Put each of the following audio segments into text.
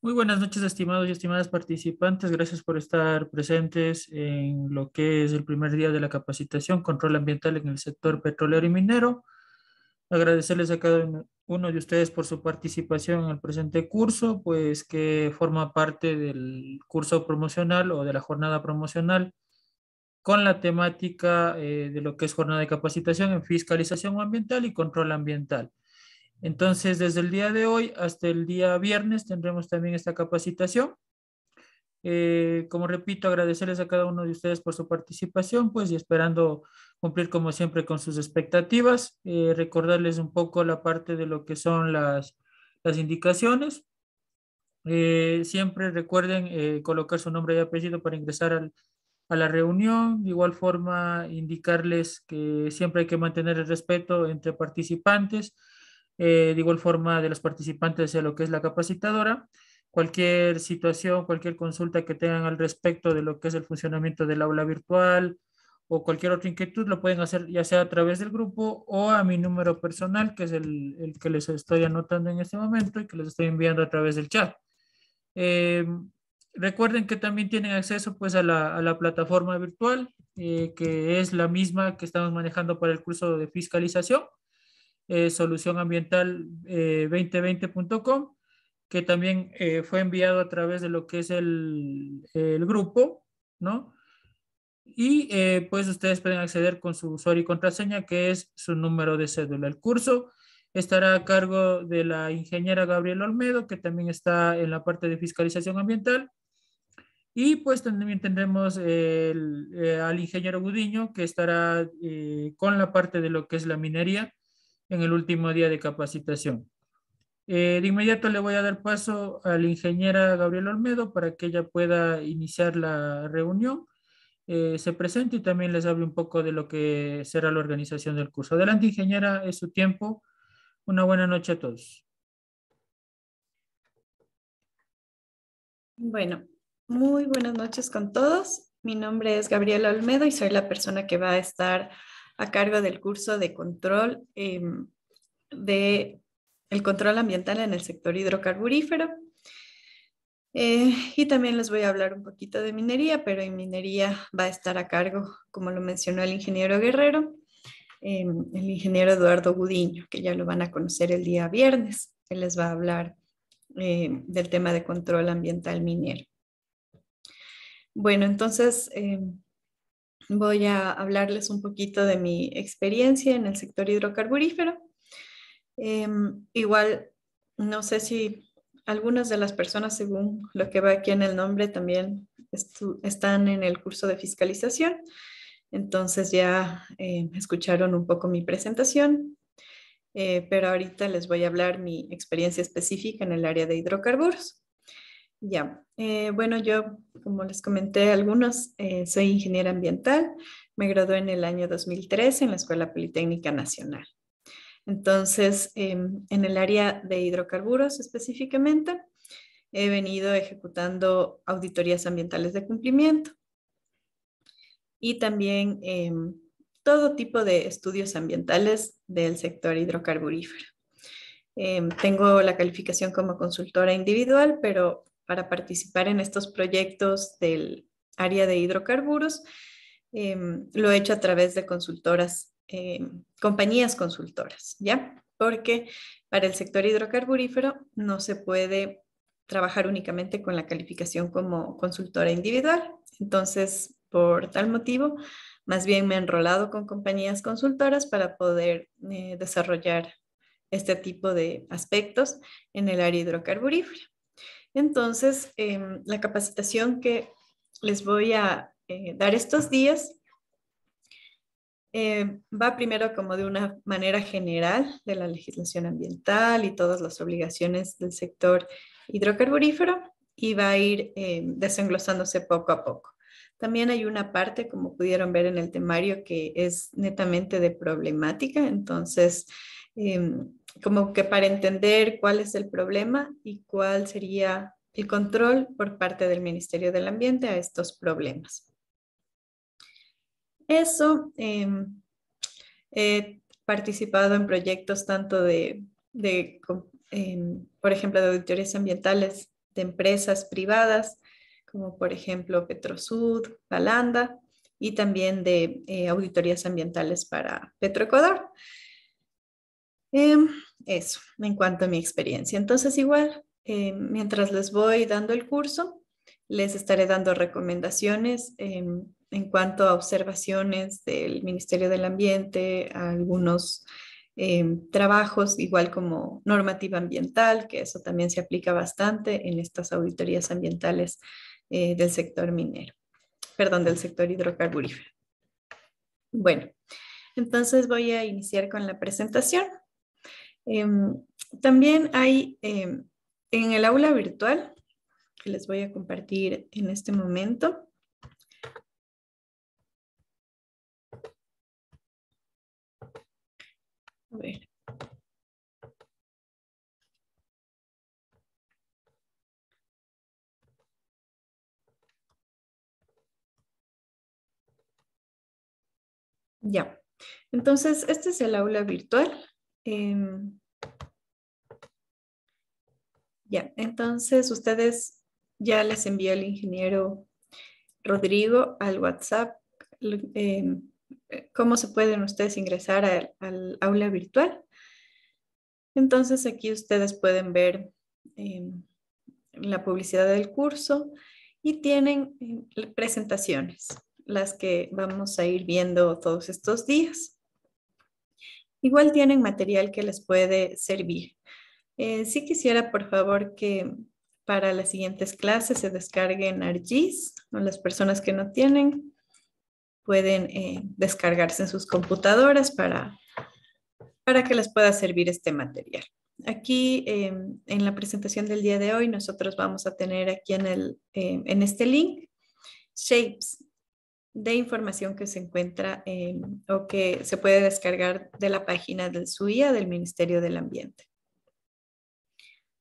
Muy buenas noches, estimados y estimadas participantes. Gracias por estar presentes en lo que es el primer día de la capacitación Control Ambiental en el sector petrolero y minero. Agradecerles a cada uno de ustedes por su participación en el presente curso, pues que forma parte del curso promocional o de la jornada promocional con la temática de lo que es jornada de capacitación en fiscalización ambiental y control ambiental. Entonces, desde el día de hoy hasta el día viernes tendremos también esta capacitación. Como repito, agradecerles a cada uno de ustedes por su participación, pues y esperando cumplir como siempre con sus expectativas. Recordarles un poco la parte de lo que son las indicaciones. Siempre recuerden colocar su nombre y apellido para ingresar a la reunión. De igual forma, indicarles que siempre hay que mantener el respeto entre participantes. De igual forma, de los participantes hacia lo que es la capacitadora. Cualquier situación, cualquier consulta que tengan al respecto de lo que es el funcionamiento del aula virtual o cualquier otra inquietud, lo pueden hacer ya sea a través del grupo o a mi número personal, que es el que les estoy anotando en este momento y que les estoy enviando a través del chat. Eh, Recuerden que también tienen acceso pues a la plataforma virtual, que es la misma que estamos manejando para el curso de fiscalización, solucionambiental 2020.com, que también fue enviado a través de lo que es el grupo, ¿no? Y pues ustedes pueden acceder con su usuario y contraseña, que es su número de cédula. El curso estará a cargo de la ingeniera Gabriela Olmedo, que también está en la parte de fiscalización ambiental. Y pues también tendremos al ingeniero Gudiño, que estará con la parte de lo que es la minería en el último día de capacitación. De inmediato le voy a dar paso a la ingeniera Gabriela Olmedo para que ella pueda iniciar la reunión, se presente y también les hable un poco de lo que será la organización del curso. Adelante, ingeniera, es su tiempo. Una buena noche a todos. Bueno, muy buenas noches con todos. Mi nombre es Gabriela Olmedo y soy la persona que va a estar a cargo del curso de control de el control ambiental en el sector hidrocarburífero. Y también les voy a hablar un poquito de minería, pero en minería va a estar a cargo, como lo mencionó el ingeniero Guerrero, el ingeniero Eduardo Gudiño, que ya lo van a conocer el día viernes. Él les va a hablar del tema de control ambiental minero. Bueno, entonces voy a hablarles un poquito de mi experiencia en el sector hidrocarburífero. Igual, no sé si algunas de las personas, según lo que va aquí en el nombre, también están en el curso de fiscalización. Entonces ya escucharon un poco mi presentación, pero ahorita les voy a hablar mi experiencia específica en el área de hidrocarburos. Ya, bueno, yo, como les comenté a algunos, soy ingeniera ambiental. Me gradué en el año 2013 en la Escuela Politécnica Nacional. Entonces, en el área de hidrocarburos específicamente, he venido ejecutando auditorías ambientales de cumplimiento y también todo tipo de estudios ambientales del sector hidrocarburífero. Tengo la calificación como consultora individual, pero para participar en estos proyectos del área de hidrocarburos, lo he hecho a través de consultoras, compañías consultoras, ¿ya? Porque para el sector hidrocarburífero no se puede trabajar únicamente con la calificación como consultora individual. Entonces, por tal motivo, más bien me he enrolado con compañías consultoras para poder desarrollar este tipo de aspectos en el área hidrocarburífera. Entonces, la capacitación que les voy a dar estos días va primero como de una manera general de la legislación ambiental y todas las obligaciones del sector hidrocarburífero y va a ir desenglosándose poco a poco. También hay una parte, como pudieron ver en el temario, que es netamente de problemática, entonces, como que para entender cuál es el problema y cuál sería el control por parte del Ministerio del Ambiente a estos problemas. Eso, he participado en proyectos tanto por ejemplo, de auditorías ambientales de empresas privadas, como por ejemplo Petrosud, Balanda, y también de auditorías ambientales para Petroecuador. Eso, en cuanto a mi experiencia. Entonces, igual, mientras les voy dando el curso, les estaré dando recomendaciones en cuanto a observaciones del Ministerio del Ambiente, a algunos trabajos, igual como normativa ambiental, que eso también se aplica bastante en estas auditorías ambientales del sector minero, perdón, del sector hidrocarburífero. Bueno, entonces voy a iniciar con la presentación. También hay en el aula virtual, que les voy a compartir en este momento. A ver. Ya, entonces este es el aula virtual. Ya, entonces ustedes ya les envió el ingeniero Rodrigo al WhatsApp. ¿Cómo se pueden ustedes ingresar al aula virtual? Entonces aquí ustedes pueden ver la publicidad del curso y tienen presentaciones, las que vamos a ir viendo todos estos días. Igual tienen material que les puede servir. Sí quisiera, por favor, que para las siguientes clases se descarguen ArcGIS, o las personas que no tienen pueden descargarse en sus computadoras para que les pueda servir este material. Aquí en la presentación del día de hoy nosotros vamos a tener aquí en este link shapes de información que se encuentra o que se puede descargar de la página del SUIA del Ministerio del Ambiente.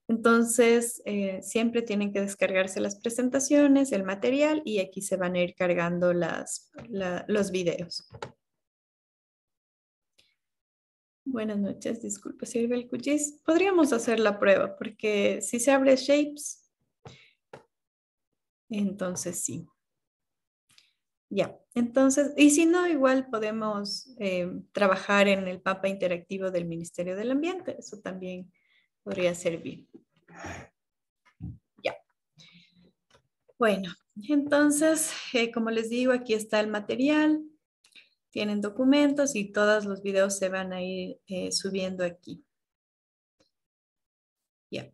Entonces, siempre tienen que descargarse las presentaciones, el material, y aquí se van a ir cargando los videos. Buenas noches, disculpe, sirve el QGIS. Podríamos hacer la prueba, porque si se abre Shapes, entonces sí. Ya, entonces, y si no, igual podemos trabajar en el mapa interactivo del Ministerio del Ambiente. Eso también podría servir. Ya. Bueno, entonces, como les digo, aquí está el material. Tienen documentos y todos los videos se van a ir subiendo aquí. Ya.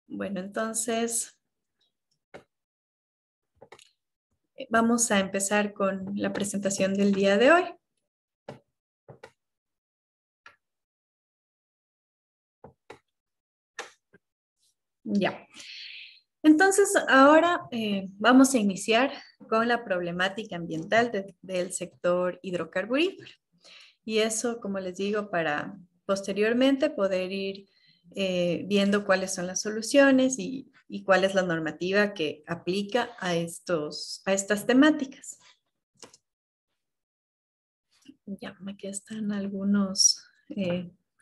Bueno, entonces vamos a empezar con la presentación del día de hoy. Ya. Entonces, ahora vamos a iniciar con la problemática ambiental del sector hidrocarburífero. Y eso, como les digo, para posteriormente poder ir viendo cuáles son las soluciones y cuál es la normativa que aplica a estas temáticas. Ya, aquí están algunos,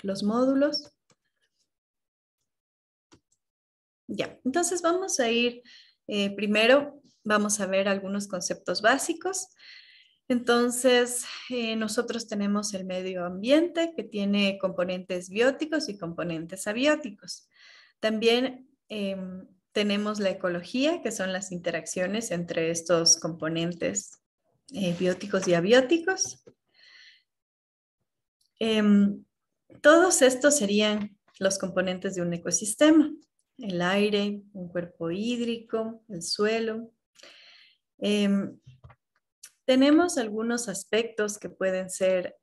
los módulos. Ya, entonces vamos a ir, primero vamos a ver algunos conceptos básicos. Entonces, nosotros tenemos el medio ambiente que tiene componentes bióticos y componentes abióticos. También tenemos la ecología, que son las interacciones entre estos componentes bióticos y abióticos. Todos estos serían los componentes de un ecosistema: el aire, un cuerpo hídrico, el suelo. Tenemos algunos aspectos que pueden ser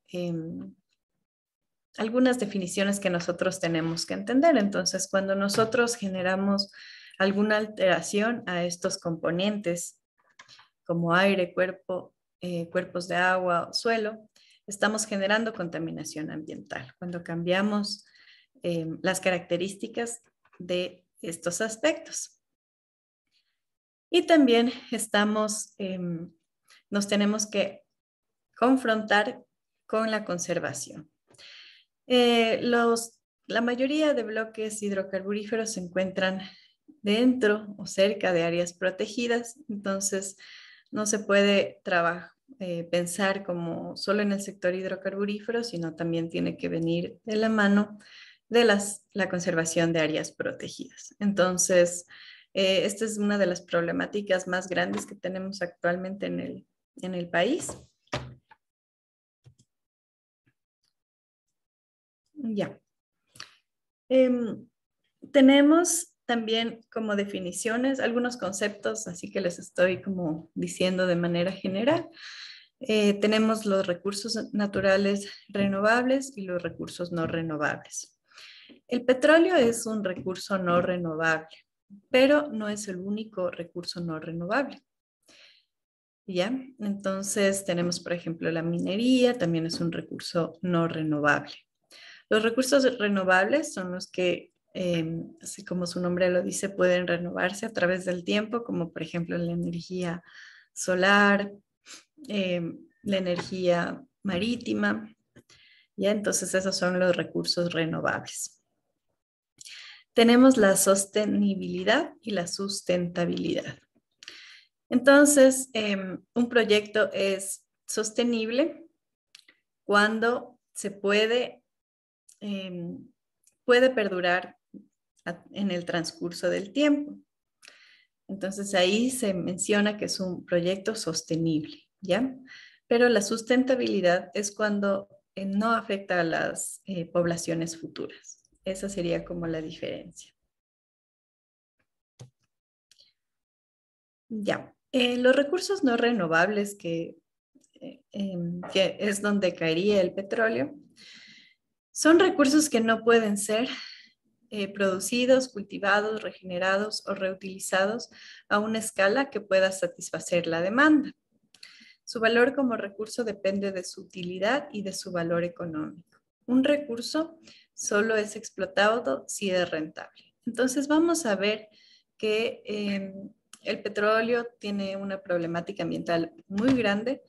algunas definiciones que nosotros tenemos que entender. Entonces, cuando nosotros generamos alguna alteración a estos componentes, como aire, cuerpos de agua, suelo, estamos generando contaminación ambiental. Cuando cambiamos las características de estos aspectos. Y también nos tenemos que confrontar con la conservación. La mayoría de bloques hidrocarburíferos se encuentran dentro o cerca de áreas protegidas. Entonces, no se puede pensar como solo en el sector hidrocarburífero, sino también tiene que venir de la mano de la conservación de áreas protegidas. Entonces, esta es una de las problemáticas más grandes que tenemos actualmente en el país. Ya. Tenemos también como definiciones algunos conceptos, así que les estoy como diciendo de manera general. Tenemos los recursos naturales renovables y los recursos no renovables. El petróleo es un recurso no renovable, pero no es el único recurso no renovable. ¿Ya? Entonces tenemos, por ejemplo, la minería, también es un recurso no renovable. Los recursos renovables son los que, así como su nombre lo dice, pueden renovarse a través del tiempo, como por ejemplo la energía solar, la energía marítima. ¿Ya? Entonces esos son los recursos renovables. Tenemos la sostenibilidad y la sustentabilidad. Entonces, un proyecto es sostenible cuando se puede perdurar en el transcurso del tiempo. Entonces ahí se menciona que es un proyecto sostenible, ¿ya? Pero la sustentabilidad es cuando no afecta a las poblaciones futuras. Esa sería como la diferencia. Ya. Los recursos no renovables, que es donde caería el petróleo, son recursos que no pueden ser producidos, cultivados, regenerados o reutilizados a una escala que pueda satisfacer la demanda. Su valor como recurso depende de su utilidad y de su valor económico. Un recurso solo es explotado si es rentable. Entonces vamos a ver que el petróleo tiene una problemática ambiental muy grande,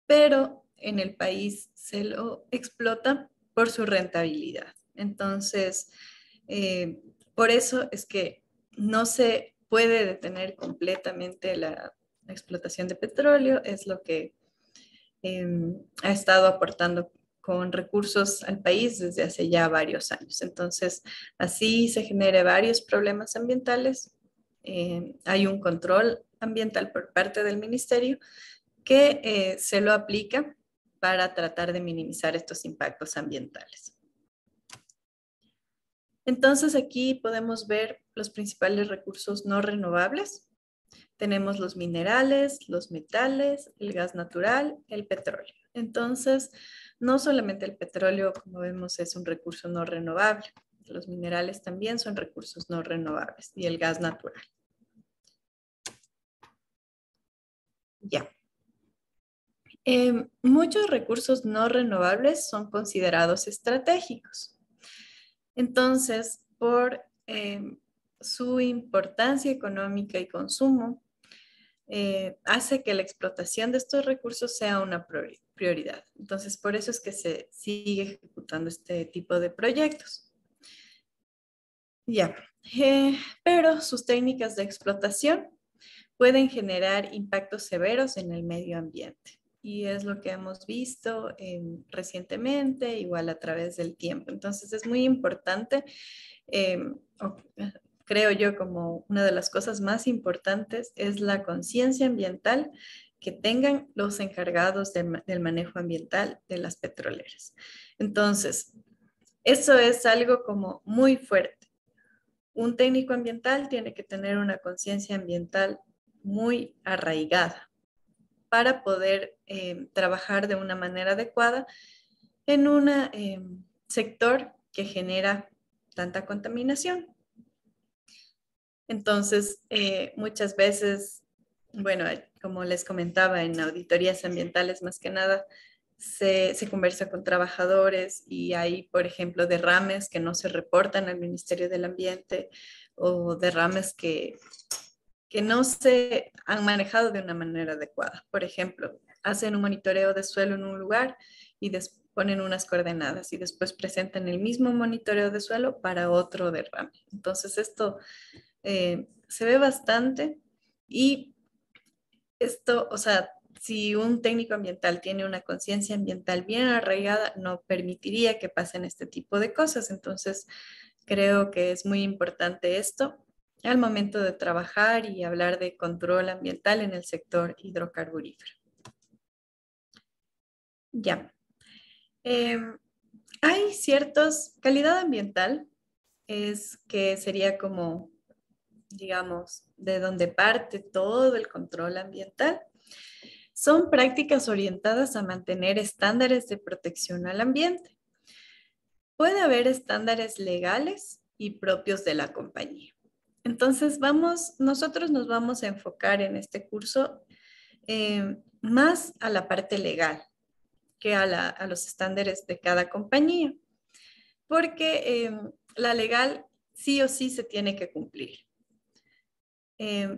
pero en el país se lo explota por su rentabilidad. Entonces, por eso es que no se puede detener completamente la explotación de petróleo, es lo que ha estado aportando con recursos al país desde hace ya varios años. Entonces, así se generan varios problemas ambientales. Hay un control ambiental por parte del ministerio que se lo aplica para tratar de minimizar estos impactos ambientales. Entonces aquí podemos ver los principales recursos no renovables. Tenemos los minerales, los metales, el gas natural, el petróleo. Entonces, no solamente el petróleo, como vemos, es un recurso no renovable. Los minerales también son recursos no renovables y el gas natural. Ya. Muchos recursos no renovables son considerados estratégicos. Entonces, por su importancia económica y consumo, hace que la explotación de estos recursos sea una prioridad. Entonces, por eso es que se sigue ejecutando este tipo de proyectos. Ya, pero sus técnicas de explotación pueden generar impactos severos en el medio ambiente. Y es lo que hemos visto recientemente, igual a través del tiempo. Entonces es muy importante, creo yo, como una de las cosas más importantes es la conciencia ambiental que tengan los encargados del manejo ambiental de las petroleras. Entonces, eso es algo como muy fuerte. Un técnico ambiental tiene que tener una conciencia ambiental muy arraigada para poder trabajar de una manera adecuada en un sector que genera tanta contaminación. Entonces, muchas veces, bueno, como les comentaba, en auditorías ambientales más que nada, se conversa con trabajadores y hay, por ejemplo, derrames que no se reportan al Ministerio del Ambiente o derrames que no se han manejado de una manera adecuada. Por ejemplo, hacen un monitoreo de suelo en un lugar y ponen unas coordenadas y después presentan el mismo monitoreo de suelo para otro derrame. Entonces, esto se ve bastante y esto, o sea, si un técnico ambiental tiene una conciencia ambiental bien arraigada, no permitiría que pasen este tipo de cosas. Entonces, creo que es muy importante esto al momento de trabajar y hablar de control ambiental en el sector hidrocarburífero. Ya. Hay ciertos, calidad ambiental es que sería como, digamos, de donde parte todo el control ambiental. Son prácticas orientadas a mantener estándares de protección al ambiente. Puede haber estándares legales y propios de la compañía. Entonces, nosotros nos vamos a enfocar en este curso más a la parte legal que a los estándares de cada compañía, porque la legal sí o sí se tiene que cumplir,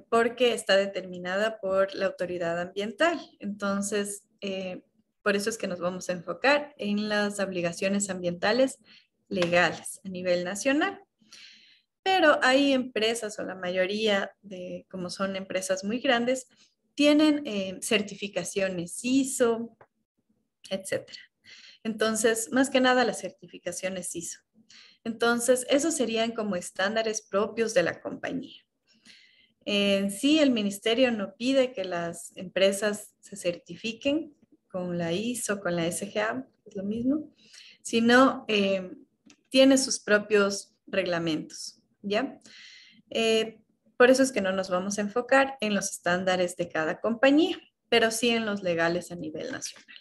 porque está determinada por la autoridad ambiental. Entonces, por eso es que nos vamos a enfocar en las obligaciones ambientales legales a nivel nacional. Pero hay empresas o la mayoría de, como son empresas muy grandes, tienen certificaciones ISO, etcétera. Entonces, más que nada las certificaciones ISO. Entonces, esos serían como estándares propios de la compañía. En sí, el ministerio no pide que las empresas se certifiquen con la ISO, con la SGA, es lo mismo, sino tiene sus propios reglamentos, ¿ya? Por eso es que no nos vamos a enfocar en los estándares de cada compañía, pero sí en los legales a nivel nacional.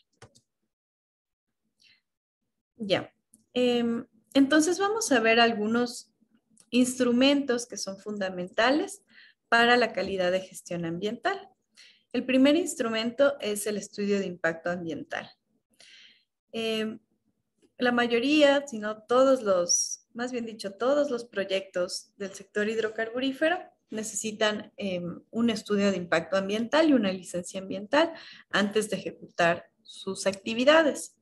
Ya. Entonces vamos a ver algunos instrumentos que son fundamentales para la calidad de gestión ambiental. El primer instrumento es el estudio de impacto ambiental. La mayoría, si no todos los, más bien dicho, todos los proyectos del sector hidrocarburífero necesitan un estudio de impacto ambiental y una licencia ambiental antes de ejecutar sus actividades.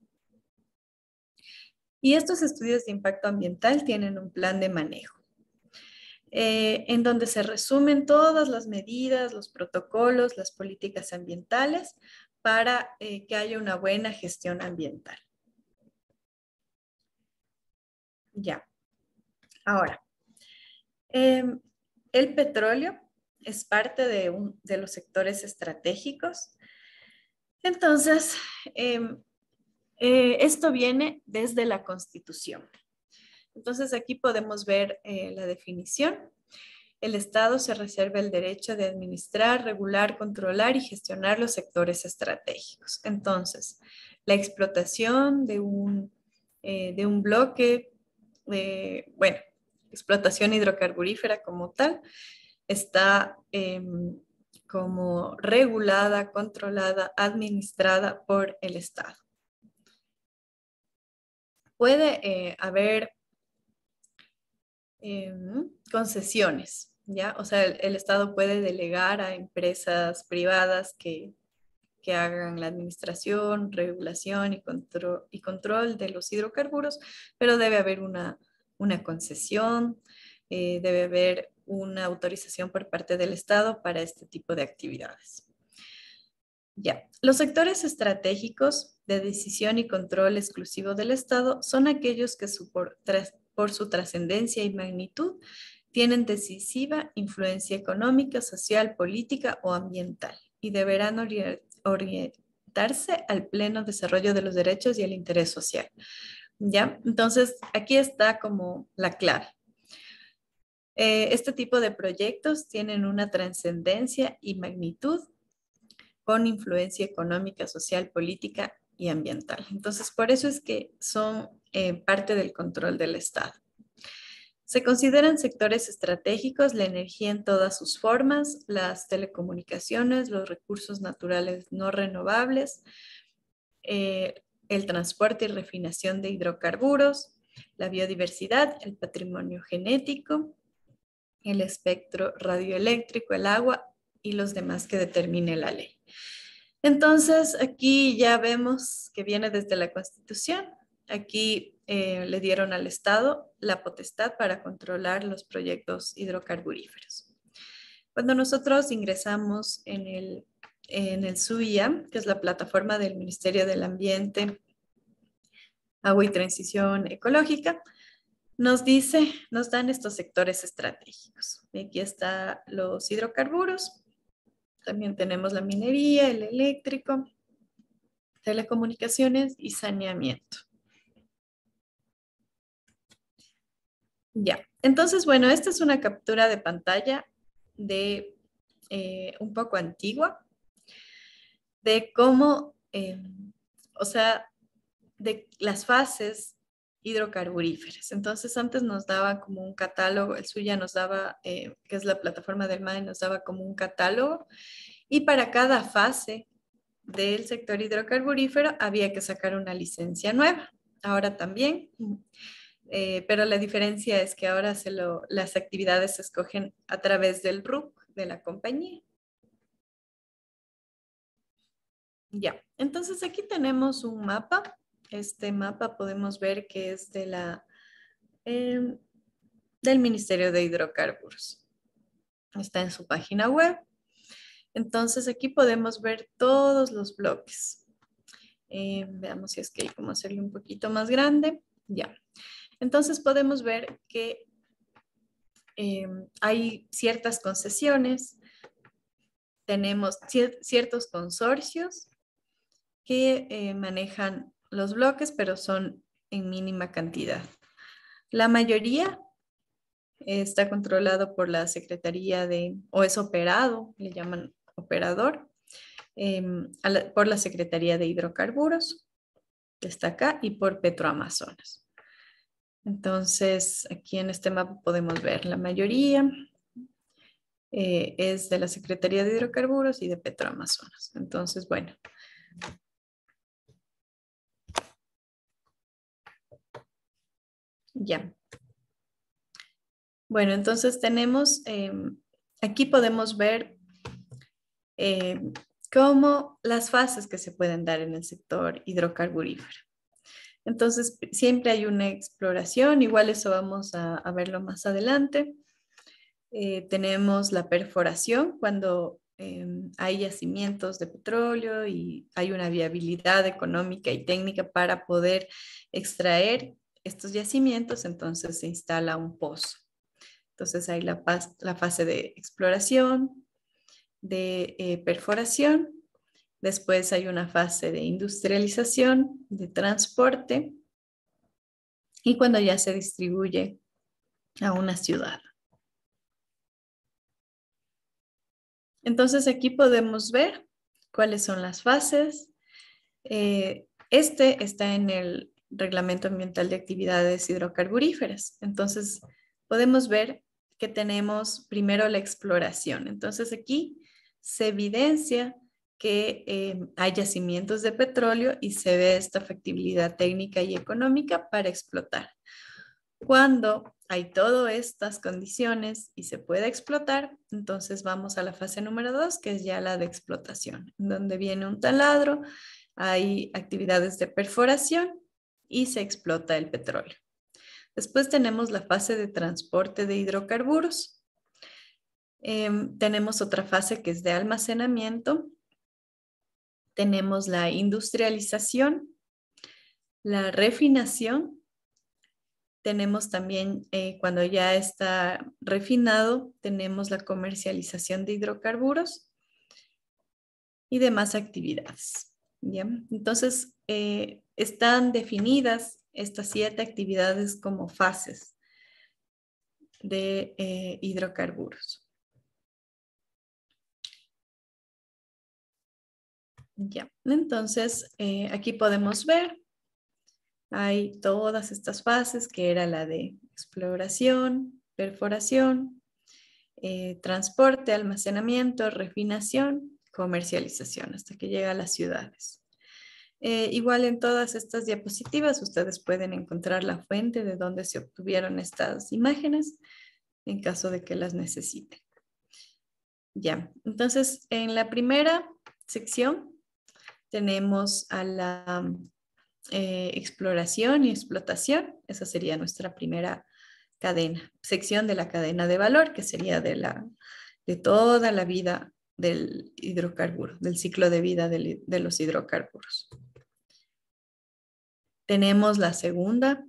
Y estos estudios de impacto ambiental tienen un plan de manejo, en donde se resumen todas las medidas, los protocolos, las políticas ambientales para que haya una buena gestión ambiental. Ya. Ahora, el petróleo es parte de los sectores estratégicos. Entonces, esto viene desde la Constitución. Entonces, aquí podemos ver la definición. El Estado se reserva el derecho de administrar, regular, controlar y gestionar los sectores estratégicos. Entonces, la explotación de un bloque, bueno, explotación hidrocarburífera como tal, está como regulada, controlada, administrada por el Estado. Puede haber concesiones, ¿ya? O sea, el Estado puede delegar a empresas privadas que hagan la administración, regulación y control de los hidrocarburos, pero debe haber una concesión, debe haber una autorización por parte del Estado para este tipo de actividades. Ya, los sectores estratégicos de decisión y control exclusivo del Estado son aquellos que por su trascendencia y magnitud tienen decisiva influencia económica, social, política o ambiental y deberán orientarse al pleno desarrollo de los derechos y el interés social. ¿Ya? Entonces, aquí está como la clave. Este tipo de proyectos tienen una trascendencia y magnitud con influencia económica, social, política y ambiental. Entonces, por eso es que son parte del control del Estado. Se consideran sectores estratégicos la energía en todas sus formas, las telecomunicaciones, los recursos naturales no renovables, el transporte y refinación de hidrocarburos, la biodiversidad, el patrimonio genético, el espectro radioeléctrico, el agua y los demás que determine la ley. Entonces, aquí ya vemos que viene desde la Constitución. Aquí le dieron al Estado la potestad para controlar los proyectos hidrocarburíferos. Cuando nosotros ingresamos en el SUIA, que es la plataforma del Ministerio del Ambiente, Agua y Transición Ecológica, nos dan estos sectores estratégicos. Y aquí están los hidrocarburos, también tenemos la minería, el eléctrico, telecomunicaciones y saneamiento. Ya, entonces, bueno, esta es una captura de pantalla de un poco antigua, de cómo, o sea, de las fases hidrocarburíferas. Entonces, antes nos daba como un catálogo, el suya nos daba, que es la plataforma del MAE, nos daba como un catálogo, y para cada fase del sector hidrocarburífero había que sacar una licencia nueva. Ahora también, pero la diferencia es que ahora las actividades se escogen a través del RUC de la compañía. Ya, entonces aquí tenemos un mapa. Este mapa podemos ver que es del Ministerio de Hidrocarburos. Está en su página web. Entonces aquí podemos ver todos los bloques. Veamos si es que hay como hacerlo un poquito más grande. Ya. Entonces podemos ver que hay ciertas concesiones, tenemos ciertos consorcios que manejan los bloques, pero son en mínima cantidad. La mayoría está controlado por la Secretaría o es operado, le llaman operador, por la Secretaría de Hidrocarburos, que está acá, y por Petroamazonas. Entonces, aquí en este mapa podemos ver la mayoría es de la Secretaría de Hidrocarburos y de Petroamazonas. Entonces, bueno. Ya. Bueno, entonces tenemos, aquí podemos ver cómo las fases que se pueden dar en el sector hidrocarburífero. Entonces, siempre hay una exploración, igual eso vamos a verlo más adelante. Tenemos la perforación cuando hay yacimientos de petróleo y hay una viabilidad económica y técnica para poder extraer estos yacimientos, entonces se instala un pozo. Entonces hay la fase de exploración, de perforación, después hay una fase de industrialización, de transporte y cuando ya se distribuye a una ciudad. Entonces aquí podemos ver cuáles son las fases. Este está en el Reglamento Ambiental de Actividades Hidrocarburíferas. Entonces podemos ver que tenemos primero la exploración. Entonces aquí se evidencia que hay yacimientos de petróleo y se ve esta factibilidad técnica y económica para explotar. Cuando hay todas estas condiciones y se puede explotar, entonces vamos a la fase número 2, que es ya la de explotación, donde viene un taladro, hay actividades de perforación y se explota el petróleo. Después tenemos la fase de transporte de hidrocarburos. Tenemos otra fase que es de almacenamiento. Tenemos la industrialización, la refinación. Tenemos también, cuando ya está refinado, tenemos la comercialización de hidrocarburos y demás actividades. ¿Bien? Entonces, están definidas estas 7 actividades como fases de hidrocarburos. Ya, entonces aquí podemos ver, hay todas estas fases que era la de exploración, perforación, transporte, almacenamiento, refinación, comercialización, hasta que llega a las ciudades. Igual en todas estas diapositivas ustedes pueden encontrar la fuente de donde se obtuvieron estas imágenes en caso de que las necesiten. Ya, entonces en la primera sección tenemos a la exploración y explotación. Esa sería nuestra primera cadena, sección de la cadena de valor, que sería de la de toda la vida del hidrocarburo, del ciclo de vida de los hidrocarburos. Tenemos la segunda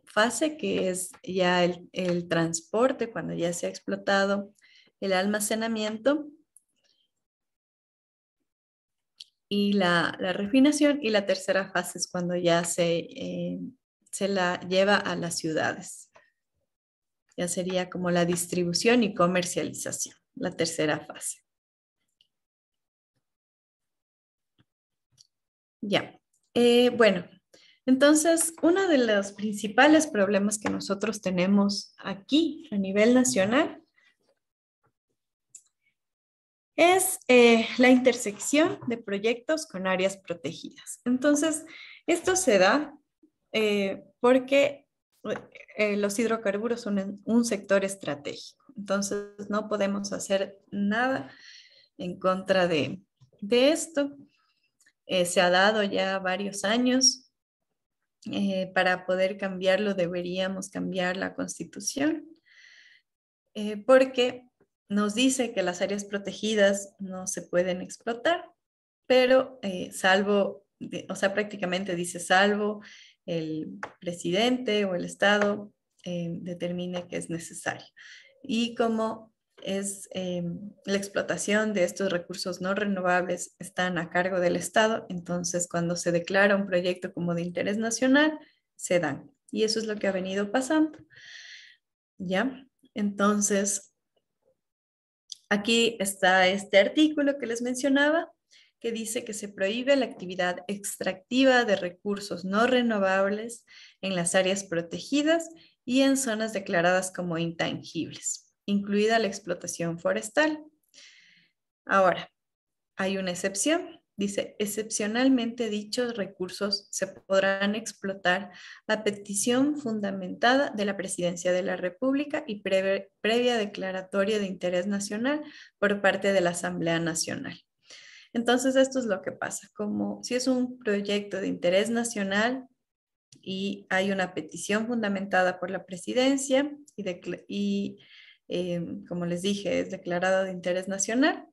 fase, que es ya el transporte, cuando ya se ha explotado, el almacenamiento y la refinación. Y la tercera fase es cuando ya se la lleva a las ciudades. Ya sería como la distribución y comercialización, la tercera fase. Ya, bueno, entonces uno de los principales problemas que nosotros tenemos aquí a nivel nacional es la intersección de proyectos con áreas protegidas. Entonces, esto se da porque los hidrocarburos son un sector estratégico. Entonces, no podemos hacer nada en contra de esto. Se ha dado ya varios años. Para poder cambiarlo, deberíamos cambiar la Constitución, porque nos dice que las áreas protegidas no se pueden explotar, pero o sea, prácticamente dice salvo el presidente o el Estado determine que es necesario. Y como es la explotación de estos recursos no renovables están a cargo del Estado, entonces cuando se declara un proyecto como de interés nacional, se dan. Y eso es lo que ha venido pasando. ¿Ya? Entonces, aquí está este artículo que les mencionaba, que dice que se prohíbe la actividad extractiva de recursos no renovables en las áreas protegidas y en zonas declaradas como intangibles, incluida la explotación forestal. Ahora, hay una excepción. Dice, excepcionalmente dichos recursos se podrán explotar a petición fundamentada de la Presidencia de la República y previa declaratoria de interés nacional por parte de la Asamblea Nacional. Entonces, esto es lo que pasa. Como si es un proyecto de interés nacional y hay una petición fundamentada por la Presidencia y como les dije, es declarado de interés nacional,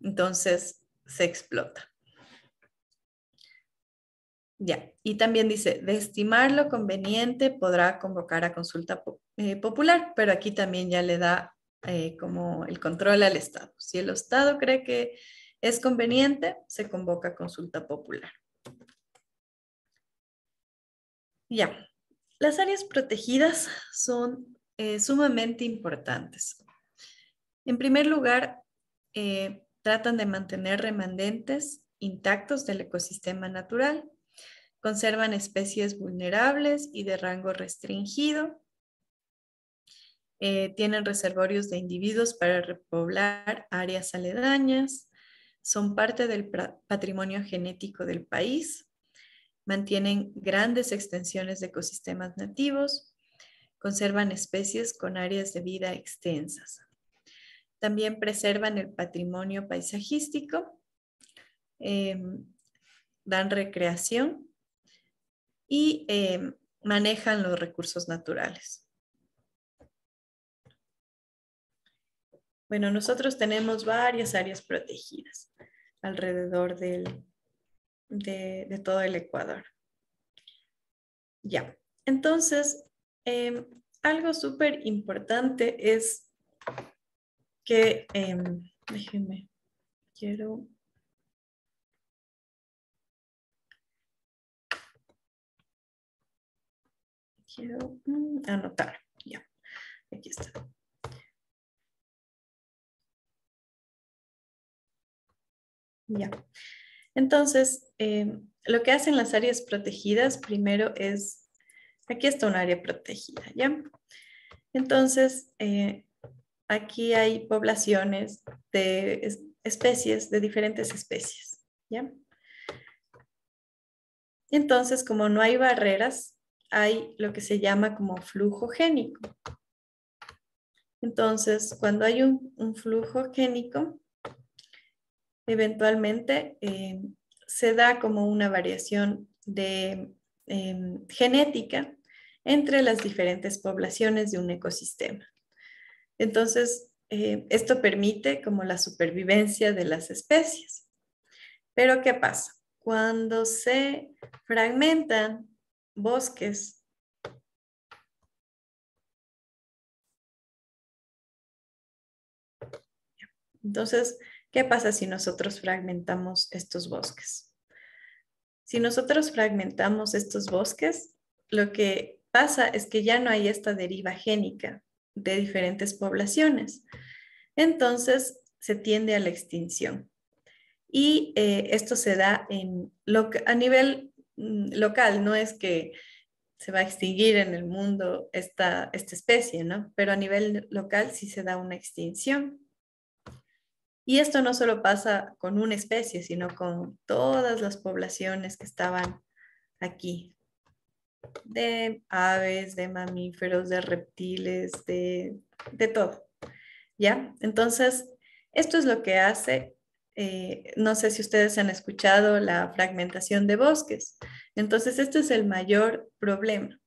entonces se explota. Ya, y también dice, de estimarlo conveniente podrá convocar a consulta popular, pero aquí también ya le da como el control al Estado. Si el Estado cree que es conveniente, se convoca a consulta popular. Ya, las áreas protegidas son sumamente importantes. En primer lugar, tratan de mantener remanentes intactos del ecosistema natural. Conservan especies vulnerables y de rango restringido. Tienen reservorios de individuos para repoblar áreas aledañas. Son parte del patrimonio genético del país. Mantienen grandes extensiones de ecosistemas nativos. Conservan especies con áreas de vida extensas. También preservan el patrimonio paisajístico. Dan recreación y manejan los recursos naturales. Bueno, nosotros tenemos varias áreas protegidas alrededor de todo el Ecuador. Ya, entonces, algo súper importante es que, déjenme, quiero anotar, ya, aquí está. Ya, entonces, lo que hacen las áreas protegidas primero es, aquí está un área protegida, ¿ya? Entonces, aquí hay poblaciones de especies, de diferentes especies, ¿ya? Entonces, como no hay barreras, hay lo que se llama como flujo génico. Entonces, cuando hay un flujo génico, eventualmente se da como una variación de genética entre las diferentes poblaciones de un ecosistema. Entonces, esto permite como la supervivencia de las especies. Pero ¿qué pasa? Cuando se fragmentan bosques, entonces, ¿qué pasa si nosotros fragmentamos estos bosques? Si nosotros fragmentamos estos bosques, lo que pasa es que ya no hay esta deriva génica de diferentes poblaciones. Entonces, se tiende a la extinción. Y esto se da a nivel local, no es que se va a extinguir en el mundo esta especie, ¿no? Pero a nivel local sí se da una extinción. Y esto no solo pasa con una especie, sino con todas las poblaciones que estaban aquí, de aves, de mamíferos, de reptiles, de todo, ¿ya? Entonces, esto es lo que hace, no sé si ustedes han escuchado la fragmentación de bosques. Entonces, este es el mayor problema,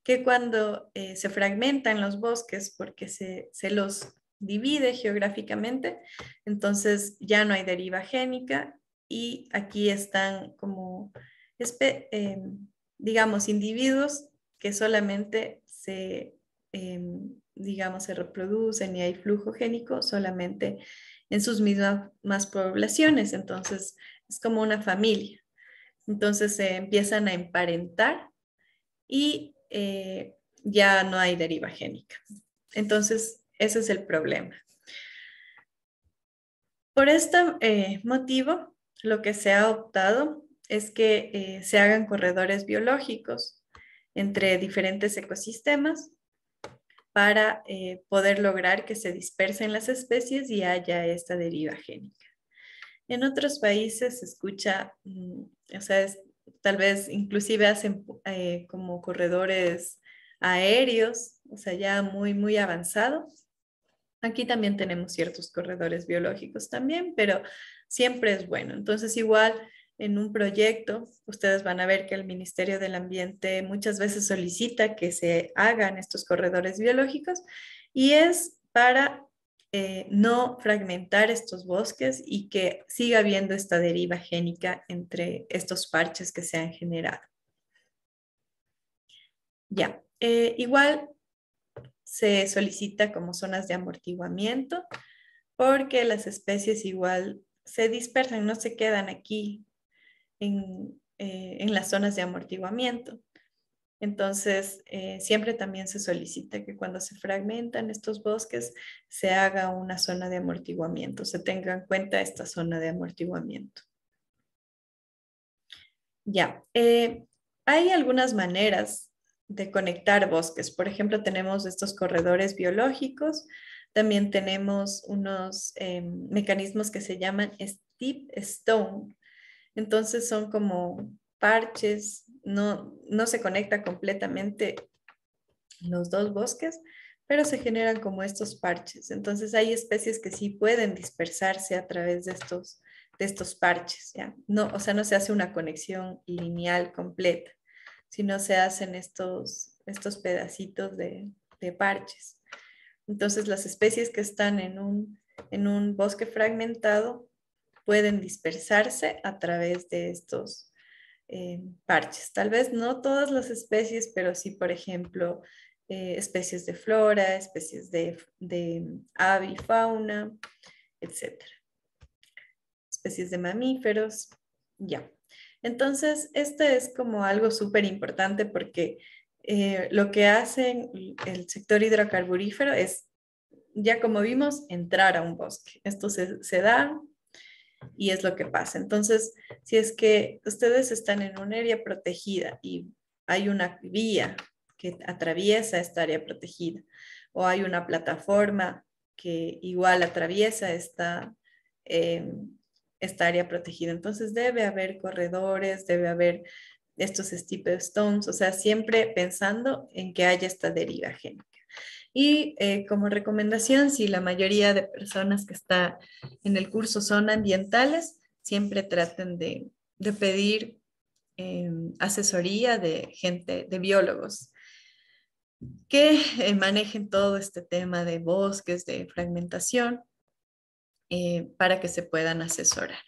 que cuando se fragmentan los bosques porque se los divide geográficamente, entonces ya no hay deriva génica y aquí están como, digamos, individuos que solamente digamos, se reproducen y hay flujo génico solamente en sus mismas poblaciones. Entonces, es como una familia. Entonces se empiezan a emparentar y ya no hay deriva génica. Entonces, ese es el problema. Por este motivo, lo que se ha optado es que se hagan corredores biológicos entre diferentes ecosistemas para poder lograr que se dispersen las especies y haya esta deriva génica. En otros países se escucha, o sea, tal vez inclusive hacen como corredores aéreos, o sea, ya muy, muy avanzados. Aquí también tenemos ciertos corredores biológicos también, pero siempre es bueno. Entonces, igual en un proyecto, ustedes van a ver que el Ministerio del Ambiente muchas veces solicita que se hagan estos corredores biológicos y es para no fragmentar estos bosques y que siga habiendo esta deriva génica entre estos parches que se han generado. Ya, igual se solicita como zonas de amortiguamiento porque las especies igual se dispersan, no se quedan aquí en las zonas de amortiguamiento. Entonces, siempre también se solicita que cuando se fragmentan estos bosques se haga una zona de amortiguamiento, se tenga en cuenta esta zona de amortiguamiento. Ya, hay algunas maneras de conectar bosques. Por ejemplo, tenemos estos corredores biológicos, también tenemos unos mecanismos que se llaman steep stone. Entonces son como parches, no se conecta completamente los dos bosques, pero se generan como estos parches. Entonces hay especies que sí pueden dispersarse a través de estos parches, ¿ya? No, o sea, no se hace una conexión lineal completa, sino se hacen estos pedacitos de parches. Entonces las especies que están en un bosque fragmentado pueden dispersarse a través de estos parches. Tal vez no todas las especies, pero sí, por ejemplo, especies de flora, especies de avifauna, etcétera. Especies de mamíferos, ya. Entonces, este es como algo súper importante porque lo que hacen el sector hidrocarburífero es, ya como vimos, entrar a un bosque. Esto se da y es lo que pasa. Entonces, si es que ustedes están en un área protegida y hay una vía que atraviesa esta área protegida o hay una plataforma que igual atraviesa esta área protegida, entonces debe haber corredores, debe haber estos steep stones, o sea, siempre pensando en que haya esta deriva génica. Y como recomendación, si la mayoría de personas que está en el curso son ambientales, siempre traten de pedir asesoría de gente, de biólogos. que manejen todo este tema de bosques, de fragmentación, para que se puedan asesorar.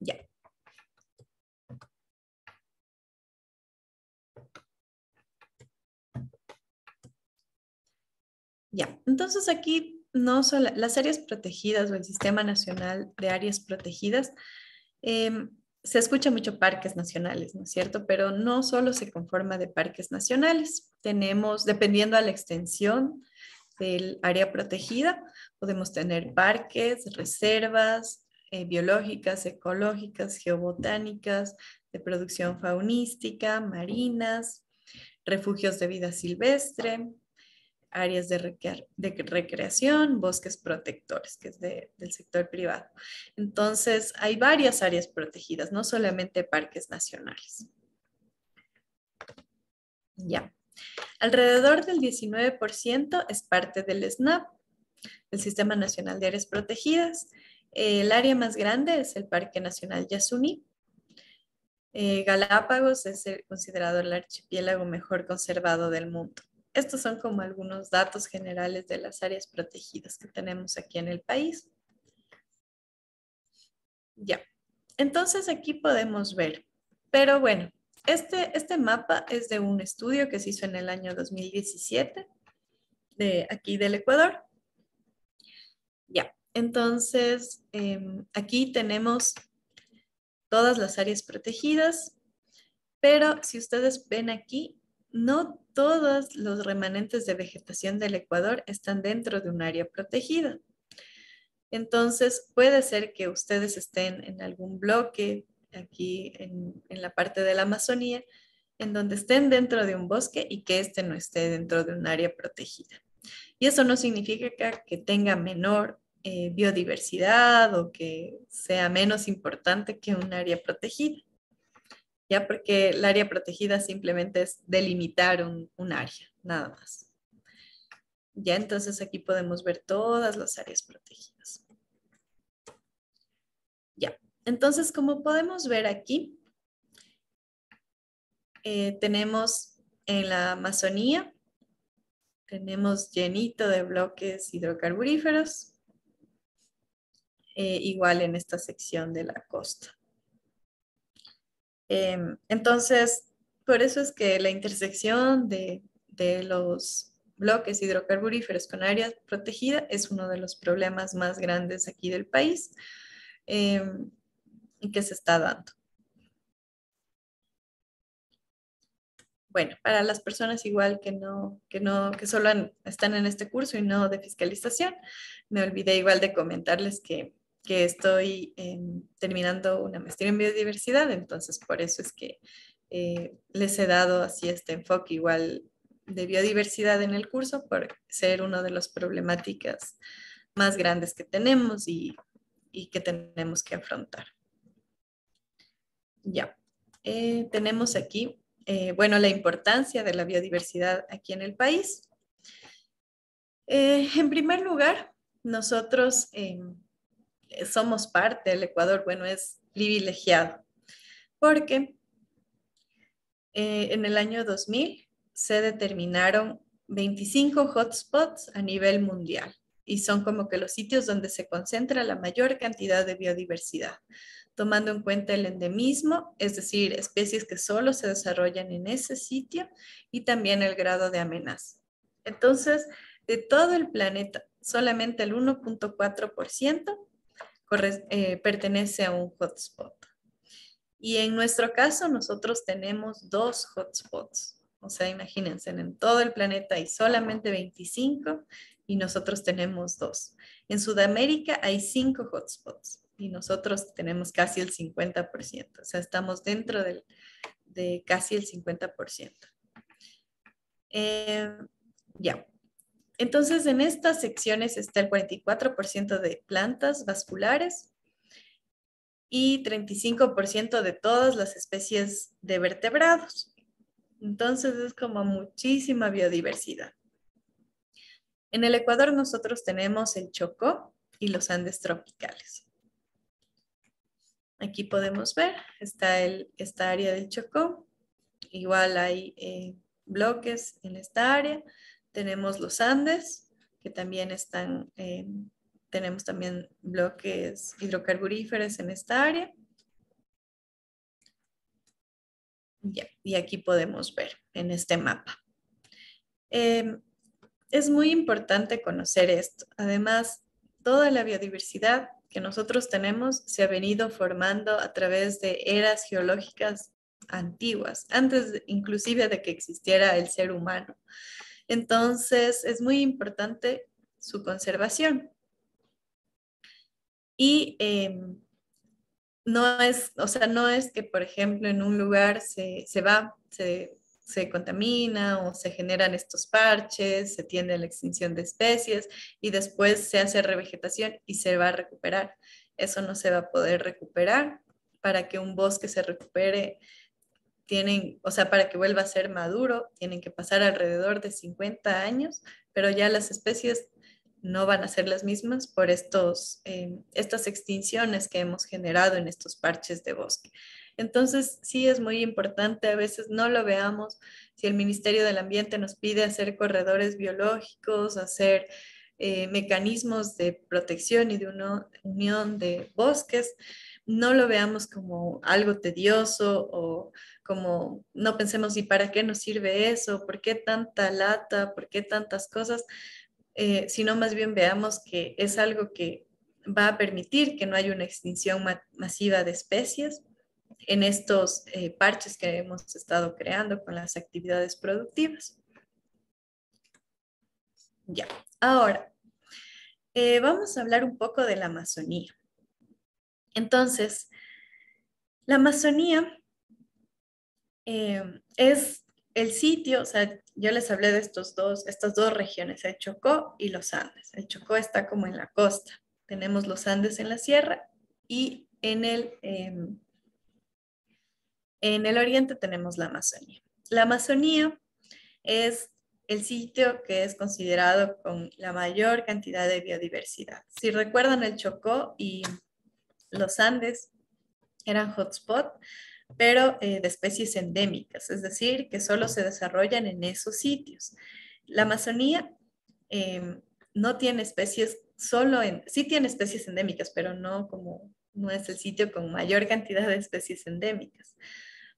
Ya. Ya, entonces aquí no solo las áreas protegidas o el Sistema Nacional de Áreas Protegidas, se escucha mucho parques nacionales, ¿no es cierto? Pero no solo se conforma de parques nacionales. Tenemos, dependiendo a la extensión del área protegida, podemos tener parques, reservas biológicas, ecológicas, geobotánicas, de producción faunística, marinas, refugios de vida silvestre, áreas de recreación, bosques protectores, que es del sector privado. Entonces, hay varias áreas protegidas, no solamente parques nacionales. Ya. Alrededor del 19% es parte del SNAP, el Sistema Nacional de Áreas Protegidas. El área más grande es el Parque Nacional Yasuní. Galápagos es considerado el archipiélago mejor conservado del mundo. Estos son como algunos datos generales de las áreas protegidas que tenemos aquí en el país. Ya, entonces aquí podemos ver, pero bueno, este mapa es de un estudio que se hizo en el año 2017, de aquí del Ecuador. Ya, entonces aquí tenemos todas las áreas protegidas, pero si ustedes ven aquí, no todos los remanentes de vegetación del Ecuador están dentro de un área protegida. Entonces, puede ser que ustedes estén en algún bloque aquí en la parte de la Amazonía, en donde estén dentro de un bosque y que este no esté dentro de un área protegida. Y eso no significa que tenga menor biodiversidad o que sea menos importante que un área protegida, ya porque el área protegida simplemente es delimitar un área, nada más. Ya entonces aquí podemos ver todas las áreas protegidas. Ya, entonces como podemos ver aquí, tenemos en la Amazonía, tenemos llenito de bloques hidrocarburíferos, igual en esta sección de la costa. Entonces, por eso es que la intersección de los bloques hidrocarburíferos con área protegida es uno de los problemas más grandes aquí del país y que se está dando. Bueno, para las personas igual que solo están en este curso y no de fiscalización, me olvidé igual de comentarles que estoy terminando una maestría en biodiversidad, entonces por eso es que les he dado así este enfoque igual de biodiversidad en el curso, por ser una de las problemáticas más grandes que tenemos y que tenemos que afrontar. Ya, tenemos aquí bueno, la importancia de la biodiversidad aquí en el país. En primer lugar, nosotros somos parte del Ecuador, bueno, es privilegiado, porque en el año 2000 se determinaron 25 hotspots a nivel mundial y son como que los sitios donde se concentra la mayor cantidad de biodiversidad, tomando en cuenta el endemismo, es decir, especies que solo se desarrollan en ese sitio y también el grado de amenaza. Entonces, de todo el planeta, solamente el 1.4% pertenece a un hotspot. Y en nuestro caso, nosotros tenemos 2 hotspots. O sea, imagínense, en todo el planeta hay solamente 25 y nosotros tenemos 2. En Sudamérica hay 5 hotspots y nosotros tenemos casi el 50%. O sea, estamos dentro de casi el 50%. Ya. Entonces, en estas secciones está el 44% de plantas vasculares y 35% de todas las especies de vertebrados. Entonces es como muchísima biodiversidad. En el Ecuador nosotros tenemos el Chocó y los Andes tropicales. Aquí podemos ver, está esta área del Chocó igual hay bloques en esta área. Tenemos los Andes, que también están, tenemos también bloques hidrocarburíferos en esta área. Ya, y aquí podemos ver en este mapa. Es muy importante conocer esto. Además, toda la biodiversidad que nosotros tenemos se ha venido formando a través de eras geológicas antiguas, antes inclusive de que existiera el ser humano. Entonces, es muy importante su conservación. Y no es, o sea, no es que, por ejemplo, en un lugar se contamina o se generan estos parches, se tiende a la extinción de especies y después se hace revegetación y se va a recuperar. Eso no se va a poder recuperar. Para que un bosque se recupere, o sea, para que vuelva a ser maduro, tienen que pasar alrededor de 50 años, pero ya las especies no van a ser las mismas por estas extinciones que hemos generado en estos parches de bosque. Entonces, sí es muy importante, a veces no lo veamos, si el Ministerio del Ambiente nos pide hacer corredores biológicos, hacer mecanismos de protección y de una unión de bosques, no lo veamos como algo tedioso o como no pensemos, ¿y para qué nos sirve eso? ¿Por qué tanta lata? ¿Por qué tantas cosas? Sino más bien veamos que es algo que va a permitir que no haya una extinción masiva de especies en estos parches que hemos estado creando con las actividades productivas. Ya, ahora vamos a hablar un poco de la Amazonía. Entonces, la Amazonía es el sitio, o sea, yo les hablé de estas dos regiones, el Chocó y los Andes. El Chocó está como en la costa. Tenemos los Andes en la sierra y en el oriente tenemos la Amazonía. La Amazonía es el sitio que es considerado con la mayor cantidad de biodiversidad. Si recuerdan, el Chocó y los Andes eran hotspot, pero de especies endémicas, es decir, que solo se desarrollan en esos sitios. La Amazonía no tiene especies, sí tiene especies endémicas, pero no es el sitio con mayor cantidad de especies endémicas,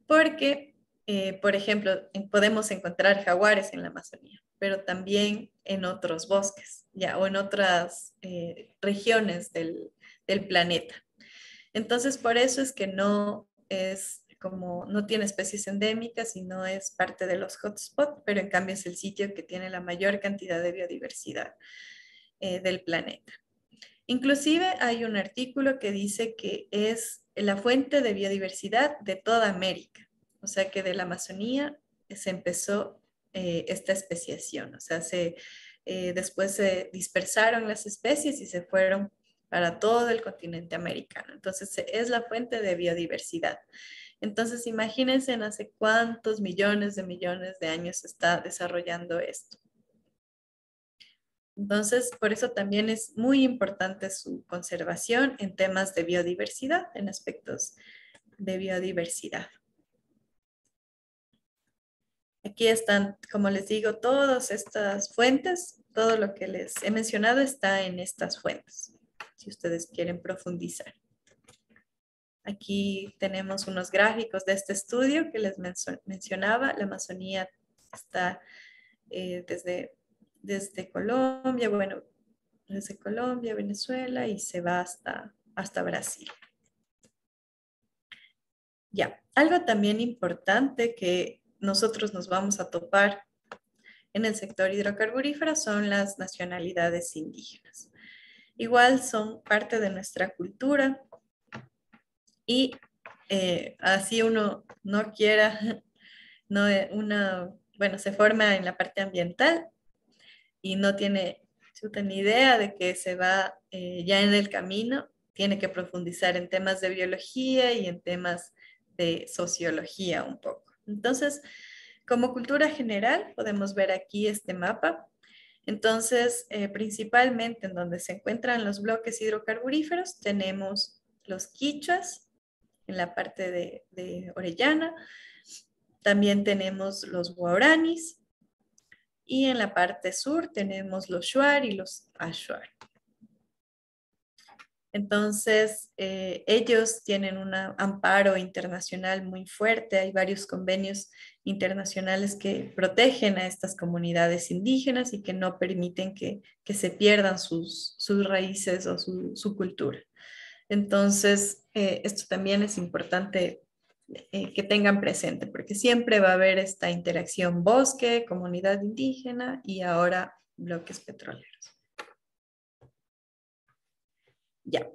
porque, por ejemplo, podemos encontrar jaguares en la Amazonía, pero también en otros bosques, ya, o en otras regiones del planeta. Entonces, por eso es que no tiene especies endémicas y no es parte de los hotspots, pero en cambio es el sitio que tiene la mayor cantidad de biodiversidad del planeta. Inclusive hay un artículo que dice que es la fuente de biodiversidad de toda América, o sea que de la Amazonía se empezó esta especiación, o sea, después se dispersaron las especies y se fueron para todo el continente americano. Entonces, es la fuente de biodiversidad. Entonces, imagínense en hace cuántos millones de años se está desarrollando esto. Entonces, por eso también es muy importante su conservación en temas de biodiversidad, en aspectos de biodiversidad. Aquí están, como les digo, todas estas fuentes, todo lo que les he mencionado está en estas fuentes, si ustedes quieren profundizar. Aquí tenemos unos gráficos de este estudio que les mencionaba. La Amazonía está desde Colombia, bueno, desde Colombia, Venezuela y se va hasta Brasil. Ya, algo también importante que nosotros nos vamos a topar en el sector hidrocarburífero son las nacionalidades indígenas. Igual son parte de nuestra cultura y así uno no quiera, bueno, se forma en la parte ambiental y no tiene ni idea de que se va ya en el camino, tiene que profundizar en temas de biología y en temas de sociología un poco. Entonces, como cultura general, podemos ver aquí este mapa. Entonces, principalmente en donde se encuentran los bloques hidrocarburíferos, tenemos los quichuas en la parte de Orellana, también tenemos los guaraníes y en la parte sur tenemos los shuar y los ashuar. Entonces, ellos tienen un amparo internacional muy fuerte. Hay varios convenios internacionales que protegen a estas comunidades indígenas y que no permiten que se pierdan sus raíces o su cultura. Entonces, esto también es importante que tengan presente, porque siempre va a haber esta interacción bosque, comunidad indígena y ahora bloques petroleros. Ya.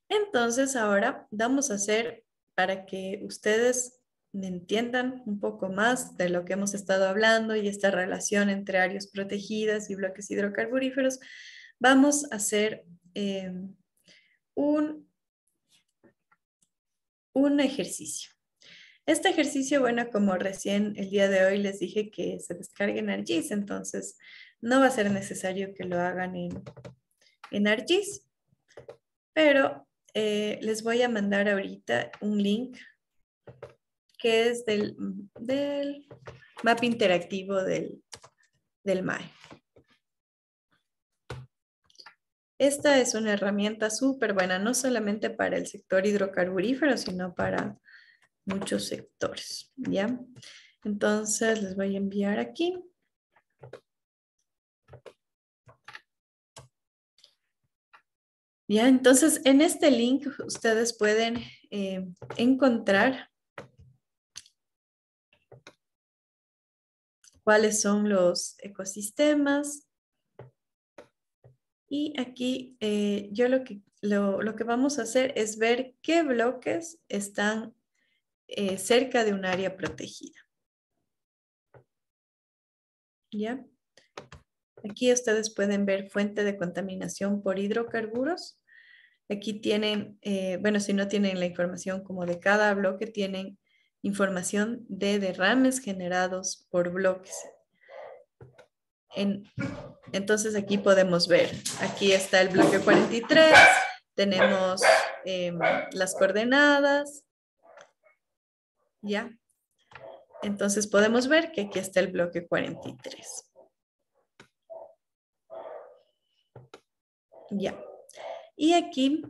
Entonces ahora vamos a hacer para que ustedes entiendan un poco más de lo que hemos estado hablando y esta relación entre áreas protegidas y bloques hidrocarburíferos, vamos a hacer un ejercicio. Este ejercicio, bueno, como recién el día de hoy les dije que se descargue en ArcGIS, entonces no va a ser necesario que lo hagan en ArcGIS, pero les voy a mandar ahorita un link que es del mapa interactivo del MAE. Esta es una herramienta súper buena, no solamente para el sector hidrocarburífero, sino para muchos sectores, ¿ya? Entonces les voy a enviar aquí. Ya, entonces en este link ustedes pueden encontrar cuáles son los ecosistemas. Y aquí yo lo que vamos a hacer es ver qué bloques están cerca de un área protegida. ¿Ya? Aquí ustedes pueden ver fuente de contaminación por hidrocarburos. Aquí tienen, bueno, si no tienen la información como de cada bloque, tienen información de derrames generados por bloques. Entonces aquí podemos ver, aquí está el bloque 43, tenemos las coordenadas, ¿ya? Entonces podemos ver que aquí está el bloque 43. Ya. Y aquí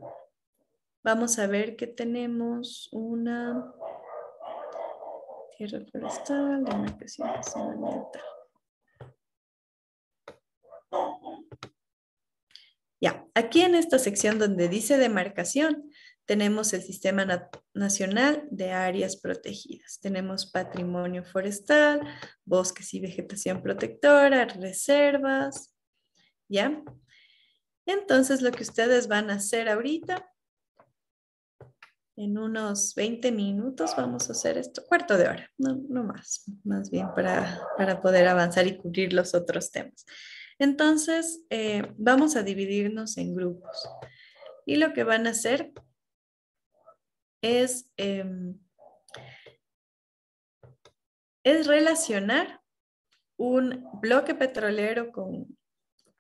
vamos a ver que tenemos una tierra forestal, demarcación ambiental. Ya, aquí en esta sección donde dice demarcación, tenemos el Sistema Nacional de Áreas Protegidas. Tenemos patrimonio forestal, bosques y vegetación protectora, reservas, ¿ya? Entonces, lo que ustedes van a hacer ahorita, en unos 20 minutos vamos a hacer esto, cuarto de hora, no más bien para poder avanzar y cubrir los otros temas. Entonces, vamos a dividirnos en grupos. Y lo que van a hacer es relacionar un bloque petrolero con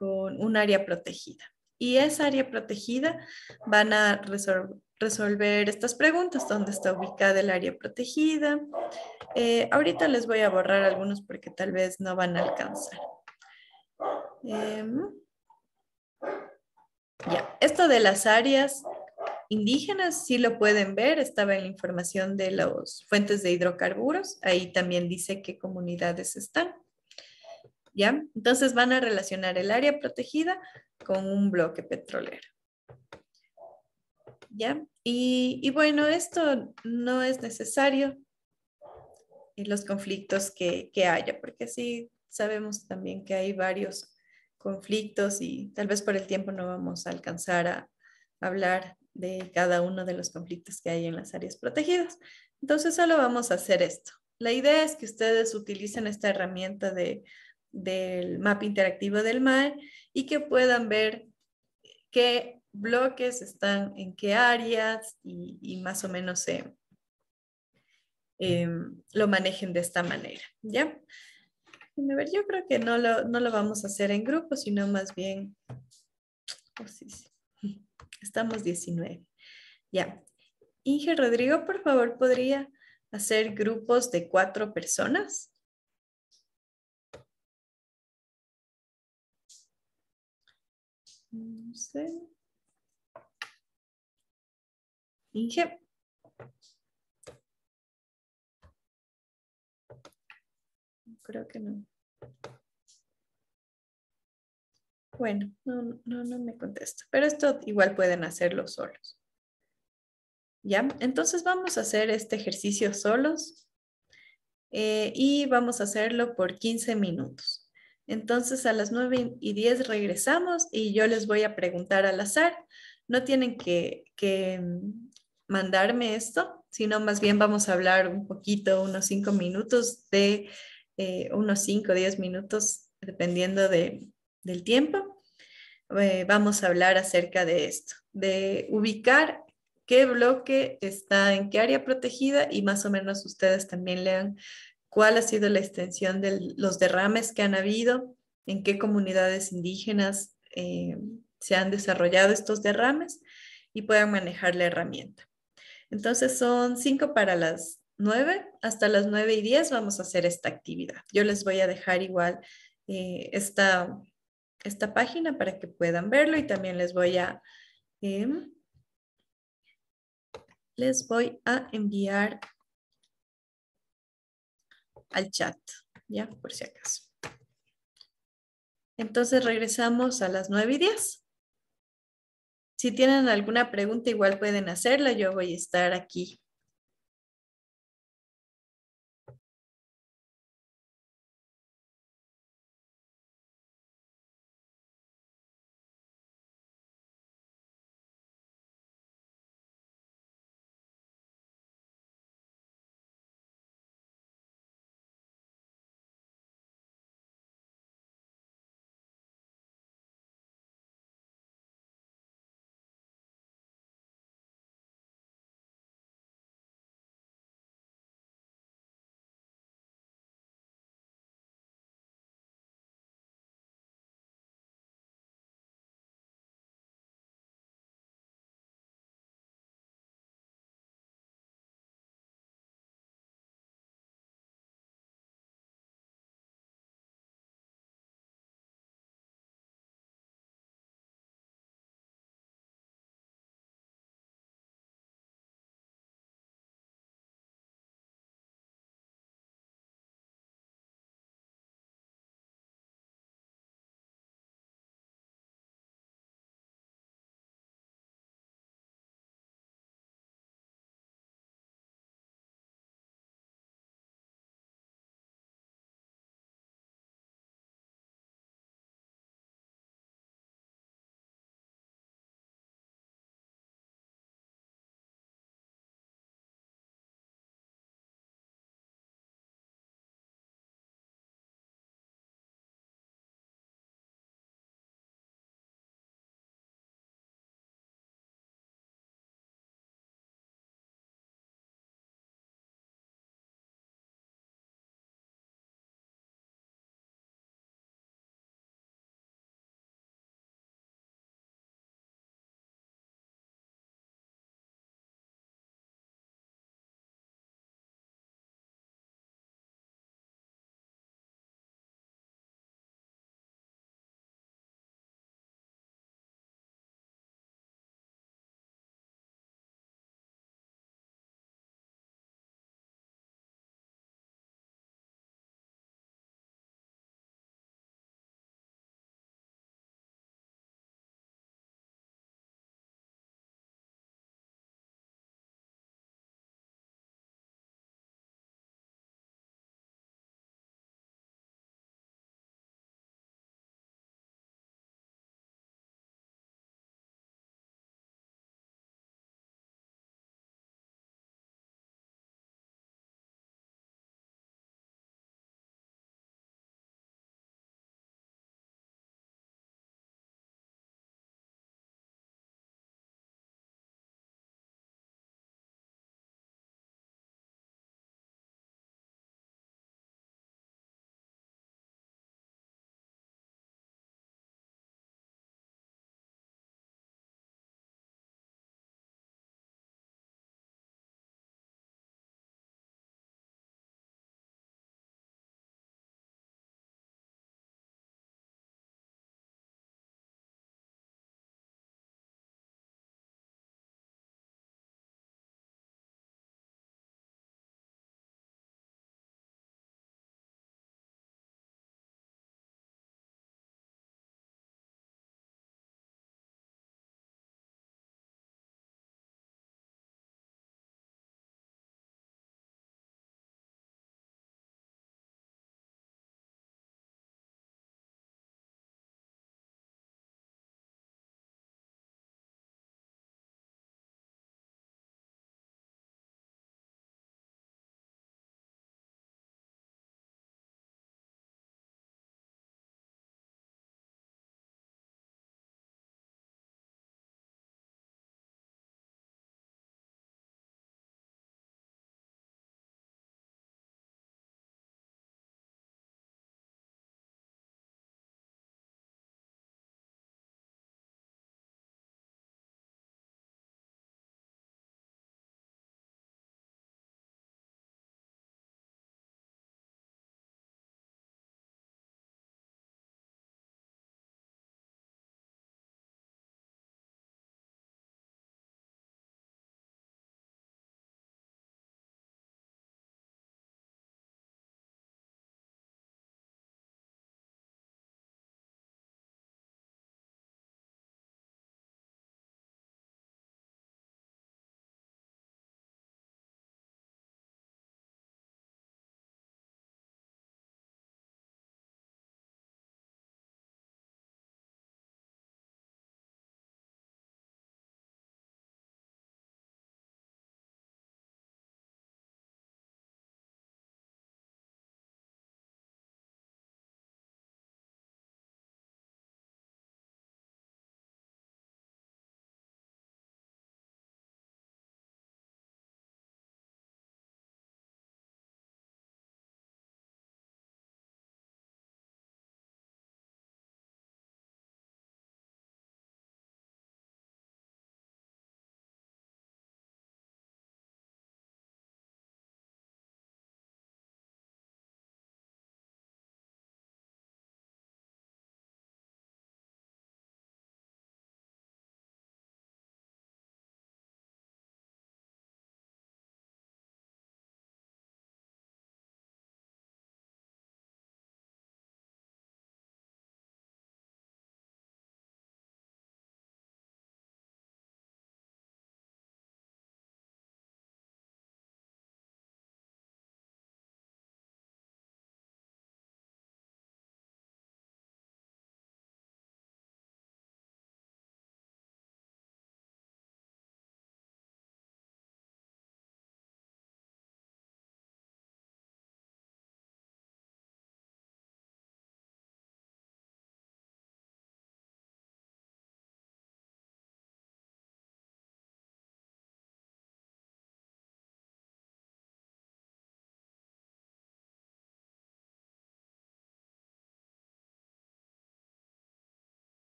un área protegida. Y esa área protegida van a resolver estas preguntas: ¿dónde está ubicada el área protegida? Ahorita les voy a borrar algunos porque tal vez no van a alcanzar. Ya, esto de las áreas indígenas sí lo pueden ver, estaba en la información de las fuentes de hidrocarburos, ahí también dice qué comunidades están. ¿Ya? Entonces van a relacionar el área protegida con un bloque petrolero. ¿Ya? Y bueno, esto no es necesario en los conflictos que haya, porque sí sabemos también que hay varios conflictos y tal vez por el tiempo no vamos a alcanzar a hablar de cada uno de los conflictos que hay en las áreas protegidas. Entonces solo vamos a hacer esto. La idea es que ustedes utilicen esta herramienta del mapa interactivo del MAE y que puedan ver qué bloques están en qué áreas y más o menos lo manejen de esta manera, ¿ya? A ver, yo creo que no lo vamos a hacer en grupo, sino más bien, oh, sí, estamos 19. Ya. Inge Rodrigo, por favor, ¿podría hacer grupos de 4 personas. No sé. Inge. Creo que no. Bueno, no me contesta. Pero esto igual pueden hacerlo solos. ¿Ya? Entonces vamos a hacer este ejercicio solos y vamos a hacerlo por 15 minutos. Entonces a las 9:10 regresamos y yo les voy a preguntar al azar. No tienen que mandarme esto, sino más bien vamos a hablar un poquito, unos 5 minutos de unos 5 o 10 minutos, dependiendo del tiempo. Vamos a hablar acerca de esto, de ubicar qué bloque está en qué área protegida y más o menos ustedes también lean cuál ha sido la extensión de los derrames que han habido, en qué comunidades indígenas se han desarrollado estos derrames y puedan manejar la herramienta. Entonces son 5 para las 9, hasta las 9:10 vamos a hacer esta actividad. Yo les voy a dejar igual esta página para que puedan verlo y también les voy a enviar al chat, ya, por si acaso. Entonces regresamos a las 9:10. Si tienen alguna pregunta, igual pueden hacerla. Yo voy a estar aquí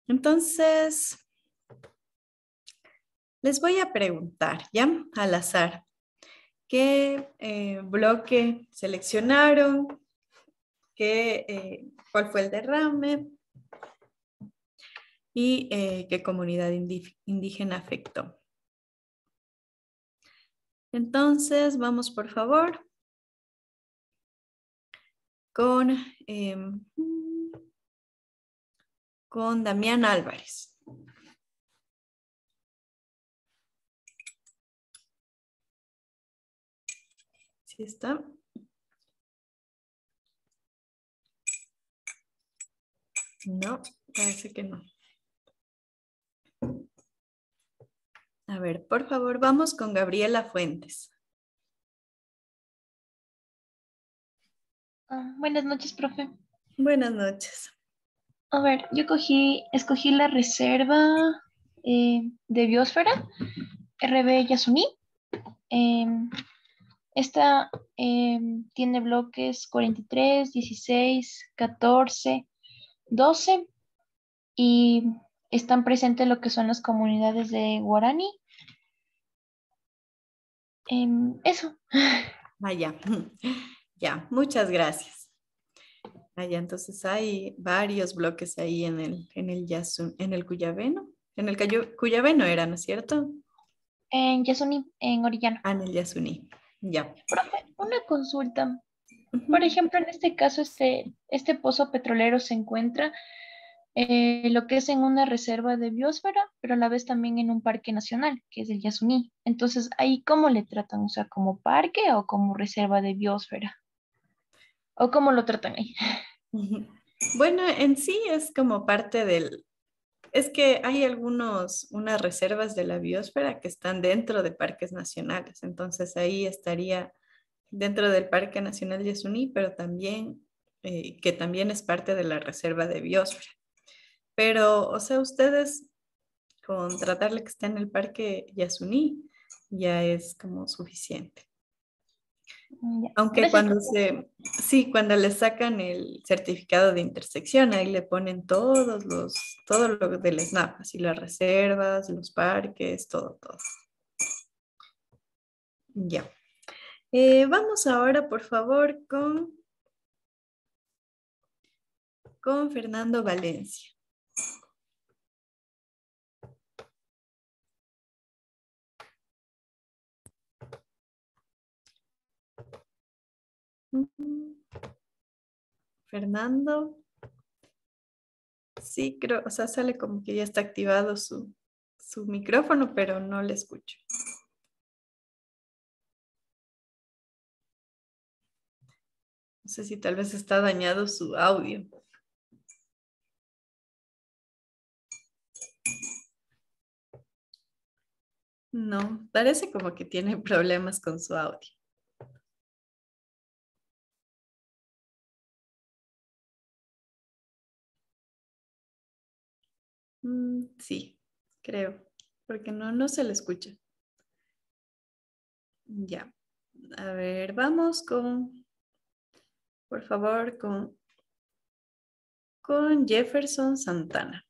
Entonces, les voy a preguntar, ¿ya? Al azar, ¿qué bloque seleccionaron? ¿Cuál fue el derrame? ¿Y qué comunidad indígena afectó? Entonces, vamos por favor con, con Damián Álvarez. ¿Sí está? No, parece que no. A ver, por favor, vamos con Gabriela Fuentes. Buenas noches, profe. Buenas noches. A ver, yo escogí la reserva de biosfera, RB Yasuní. Esta tiene bloques 43, 16, 14, 12 y están presentes lo que son las comunidades de Guarani. Eso. Ya. Ya, muchas gracias. Ya, entonces hay varios bloques ahí en el Cuyabeno. En el Cuyabeno era, ¿no es cierto? En Yasuní, en Orellana. En el Yasuní. Ya. Profe, una consulta. Ujú. Por ejemplo, en este caso, este pozo petrolero se encuentra lo que es en una reserva de biosfera, pero a la vez también en un parque nacional, que es el Yasuní. Entonces, ¿ahí cómo le tratan? O sea, ¿como parque o como reserva de biosfera? ¿O cómo lo tratan ahí? Ujú. Bueno, en sí es como parte del... Es que hay unas reservas de la biosfera que están dentro de parques nacionales. Entonces ahí estaría dentro del Parque Nacional Yasuní, pero también, que también es parte de la reserva de biosfera. Pero, o sea, ustedes con tratarle que esté en el Parque Yasuní ya es como suficiente. Ya. Aunque Gracias, sí, cuando le sacan el certificado de intersección, ahí le ponen todo lo del SNAP, así las reservas, los parques, todo. Ya. Vamos ahora, por favor, con Fernando Valencia. Fernando. Sí, creo, o sea, sale como que ya está activado su micrófono, pero no le escucho. No sé si tal vez está dañado su audio. No, parece como que tiene problemas con su audio. Sí, creo, porque no se le escucha. Ya. A ver, vamos por favor, con Jefferson Santana.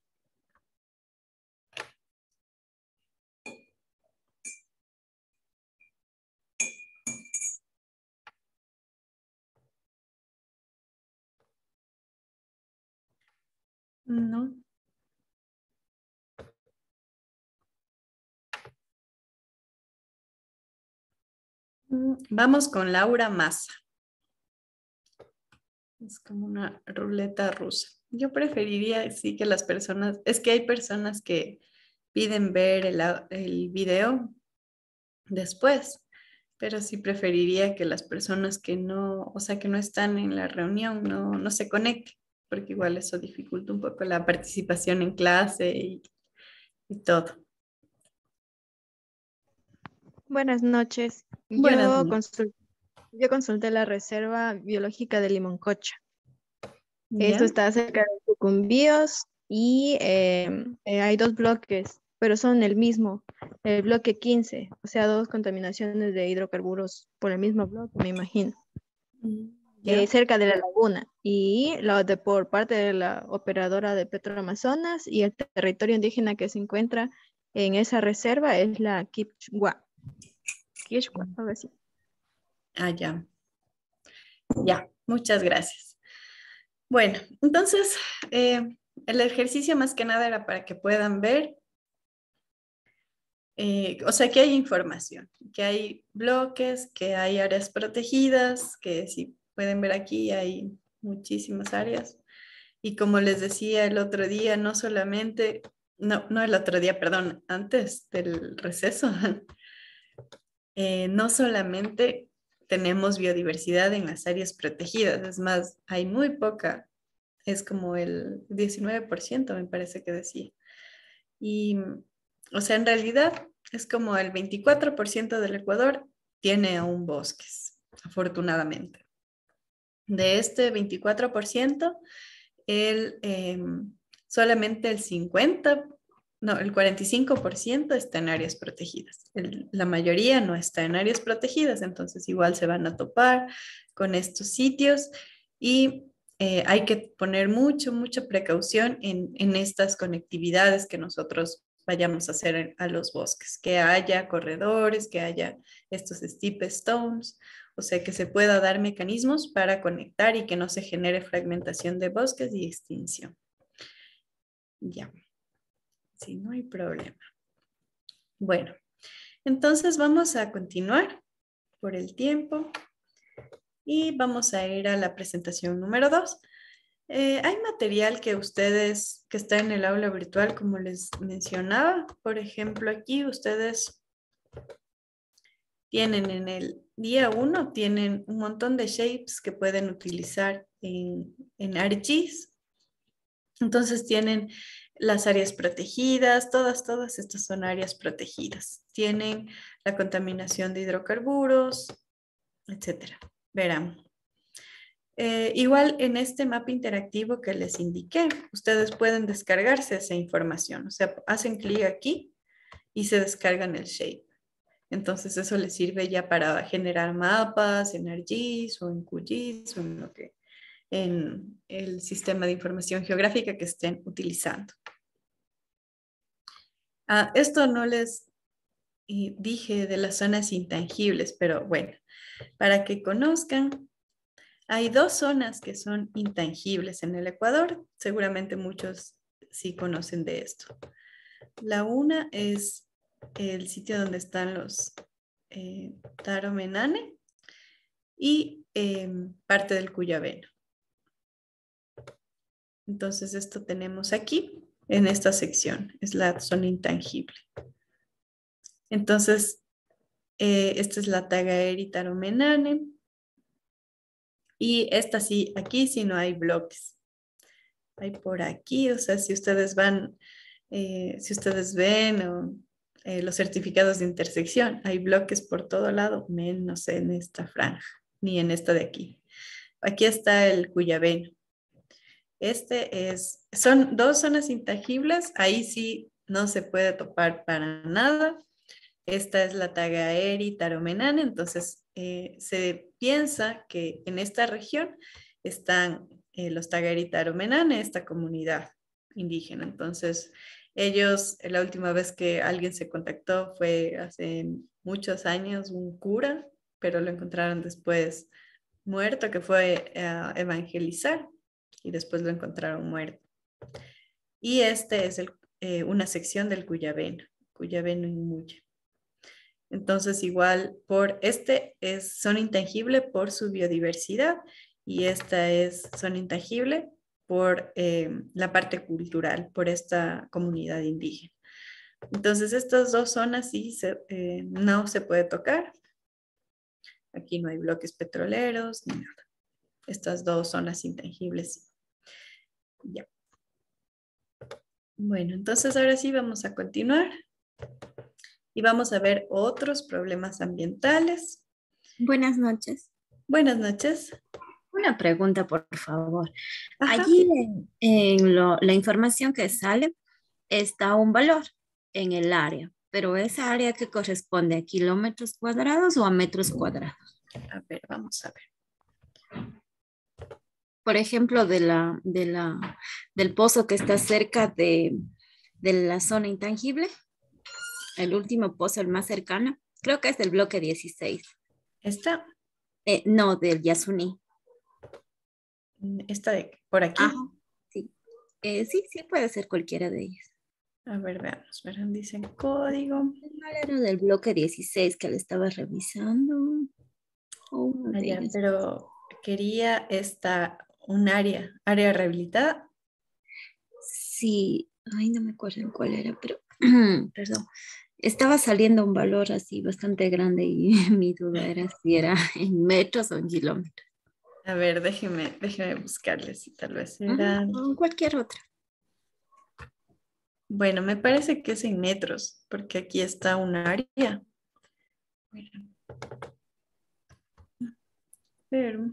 No. Vamos con Laura Massa. Es como una ruleta rusa. Yo preferiría, sí, que las personas, es que hay personas que piden ver el video después, pero sí preferiría que las personas que no, o sea, que no están en la reunión no se conecten, porque igual eso dificulta un poco la participación en clase y todo. Buenas noches. Buenas noches. Yo consulté la Reserva Biológica de Limoncocha. Esto ¿Ya? está cerca de Sucumbíos y hay dos bloques, pero son el mismo, el bloque 15, o sea, dos contaminaciones de hidrocarburos por el mismo bloque, me imagino. ¿Ya? cerca de la laguna. Y por parte de la operadora de Petroamazonas y el territorio indígena que se encuentra en esa reserva es la Quichua. Quichua, algo así. Ah, ya. Ya, muchas gracias. Bueno, entonces, el ejercicio más que nada era para que puedan ver, o sea, que hay información, que hay bloques, que hay áreas protegidas, que si pueden ver aquí hay muchísimas áreas. Y como les decía el otro día, no solamente, no el otro día, perdón, antes del receso, no solamente tenemos biodiversidad en las áreas protegidas, es más, hay muy poca, es como el 19%, me parece que decía. Y, o sea, en realidad es como el 24% del Ecuador tiene aún bosques, afortunadamente. De este 24%, solamente el 45% está en áreas protegidas. La mayoría no está en áreas protegidas, entonces igual se van a topar con estos sitios y hay que poner mucha precaución en estas conectividades que nosotros vayamos a hacer a los bosques, que haya corredores, que haya estos steep stones, o sea, que se pueda dar mecanismos para conectar y que no se genere fragmentación de bosques y extinción. Ya, sí, no hay problema. Bueno, entonces vamos a continuar por el tiempo y vamos a ir a la presentación número 2. Hay material que ustedes, que está en el aula virtual, como les mencionaba. Por ejemplo, aquí ustedes tienen en el día 1, tienen un montón de shapes que pueden utilizar en ArcGIS. Entonces tienen las áreas protegidas, todas estas son áreas protegidas. Tienen la contaminación de hidrocarburos, etcétera. Verán. Igual en este mapa interactivo que les indiqué, ustedes pueden descargarse esa información. O sea, hacen clic aquí y se descargan el shape. Entonces eso les sirve ya para generar mapas en ArcGIS o en QGIS o en el sistema de información geográfica que estén utilizando. Esto no les dije de las zonas intangibles, pero bueno, para que conozcan, hay 2 zonas que son intangibles en el Ecuador. Seguramente muchos sí conocen de esto. La una es el sitio donde están los Taromenane y parte del Cuyabeno. Entonces esto tenemos aquí en esta sección, es la zona intangible. Entonces, esta es la Tagaeri Taromenane y esta sí, aquí sí no hay bloques. Hay por aquí, o sea, si ustedes van, si ustedes ven los certificados de intersección, hay bloques por todo lado, menos en esta franja, ni en esta de aquí. Aquí está el Cuyabeno. Son 2 zonas intangibles, ahí sí no se puede topar para nada. Esta es la Tagaeri Taromenane, entonces se piensa que en esta región están los Tagaeri Taromenane, esta comunidad indígena. Entonces, ellos, la última vez que alguien se contactó fue hace muchos años, un cura, pero lo encontraron después muerto, que fue a evangelizar y después lo encontraron muerto. Y este es una sección del Cuyabeno Inmuye. Entonces, igual, son intangible por su biodiversidad y son intangible por la parte cultural, por esta comunidad indígena. Entonces, estas 2 zonas sí no se puede tocar. Aquí no hay bloques petroleros ni nada. Estas 2 zonas intangibles. Ya. Bueno, entonces ahora sí vamos a continuar. Y vamos a ver otros problemas ambientales. Buenas noches. Buenas noches. Una pregunta, por favor. Ajá. Allí la información que sale está un valor en el área, pero esa área que corresponde a kilómetros cuadrados o a metros cuadrados. A ver, vamos a ver. Por ejemplo, del pozo que está cerca de la zona intangible, el último pozo, el más cercano, creo que es del bloque 16. Esta, No, del Yasuní. esta de por aquí. Ajá, sí. Sí, puede ser cualquiera de ellas. A ver, veamos, verán, dicen código. ¿Cuál era del bloque 16 que le estaba revisando? Uno de Allá, ellos. pero quería un área rehabilitada. Sí, ay, no me acuerdo en cuál era, pero, perdón. Estaba saliendo un valor así bastante grande y mi duda era si era en metros o en kilómetros. A ver, déjeme buscarle si tal vez Ajá, eran. o cualquier otra. Bueno, me parece que es en metros, porque aquí está un área. Bueno, pero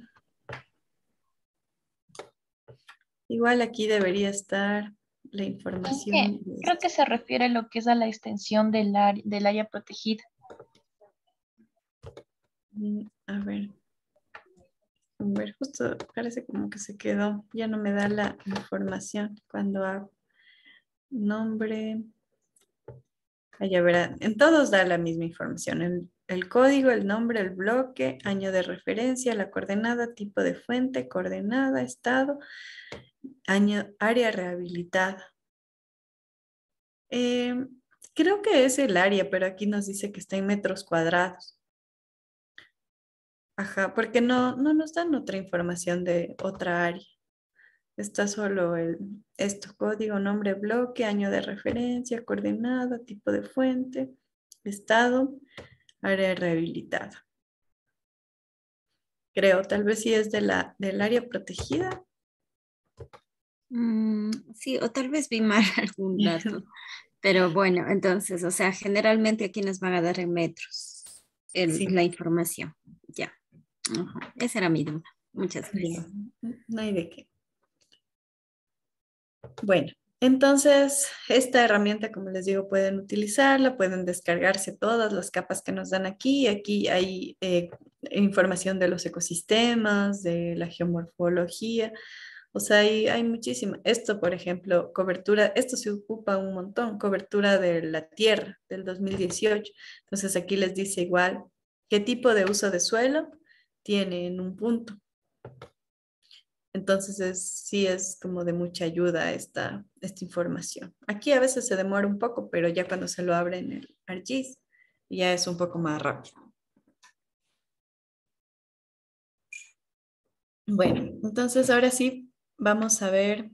igual aquí debería estar la información de Creo esto. que se refiere a lo que es a la extensión del área protegida. A ver, justo parece como que se quedó. Ya no me da la información cuando hago nombre. Allá verán, en todos da la misma información. El código, el nombre, el bloque, año de referencia, la coordenada, tipo de fuente, coordenada, estado, área rehabilitada. Eh, Creo que es el área, pero aquí nos dice que está en metros cuadrados. Ajá, porque no nos dan otra información de otra área. Está solo esto, código, nombre, bloque, año de referencia, coordenada, tipo de fuente, estado, área rehabilitada. Creo, tal vez sí es del área protegida. Sí, o tal vez vi mal algún dato. Pero bueno, entonces, o sea, generalmente aquí nos van a dar en metros Sí, la información. Ya. Ajá. Esa era mi duda. Muchas ya, gracias. no hay de qué. Bueno, entonces esta herramienta, como les digo, pueden utilizarla, pueden descargarse todas las capas que nos dan aquí. Aquí hay información de los ecosistemas, de la geomorfología. O sea, hay muchísima. Esto, por ejemplo, cobertura, esto se ocupa un montón, cobertura de la tierra del 2018. Entonces aquí les dice igual qué tipo de uso de suelo tiene en un punto. Entonces sí es como de mucha ayuda esta información. Aquí a veces se demora un poco, pero ya cuando se lo abre en el ArcGIS ya es un poco más rápido. Bueno, entonces ahora sí vamos a ver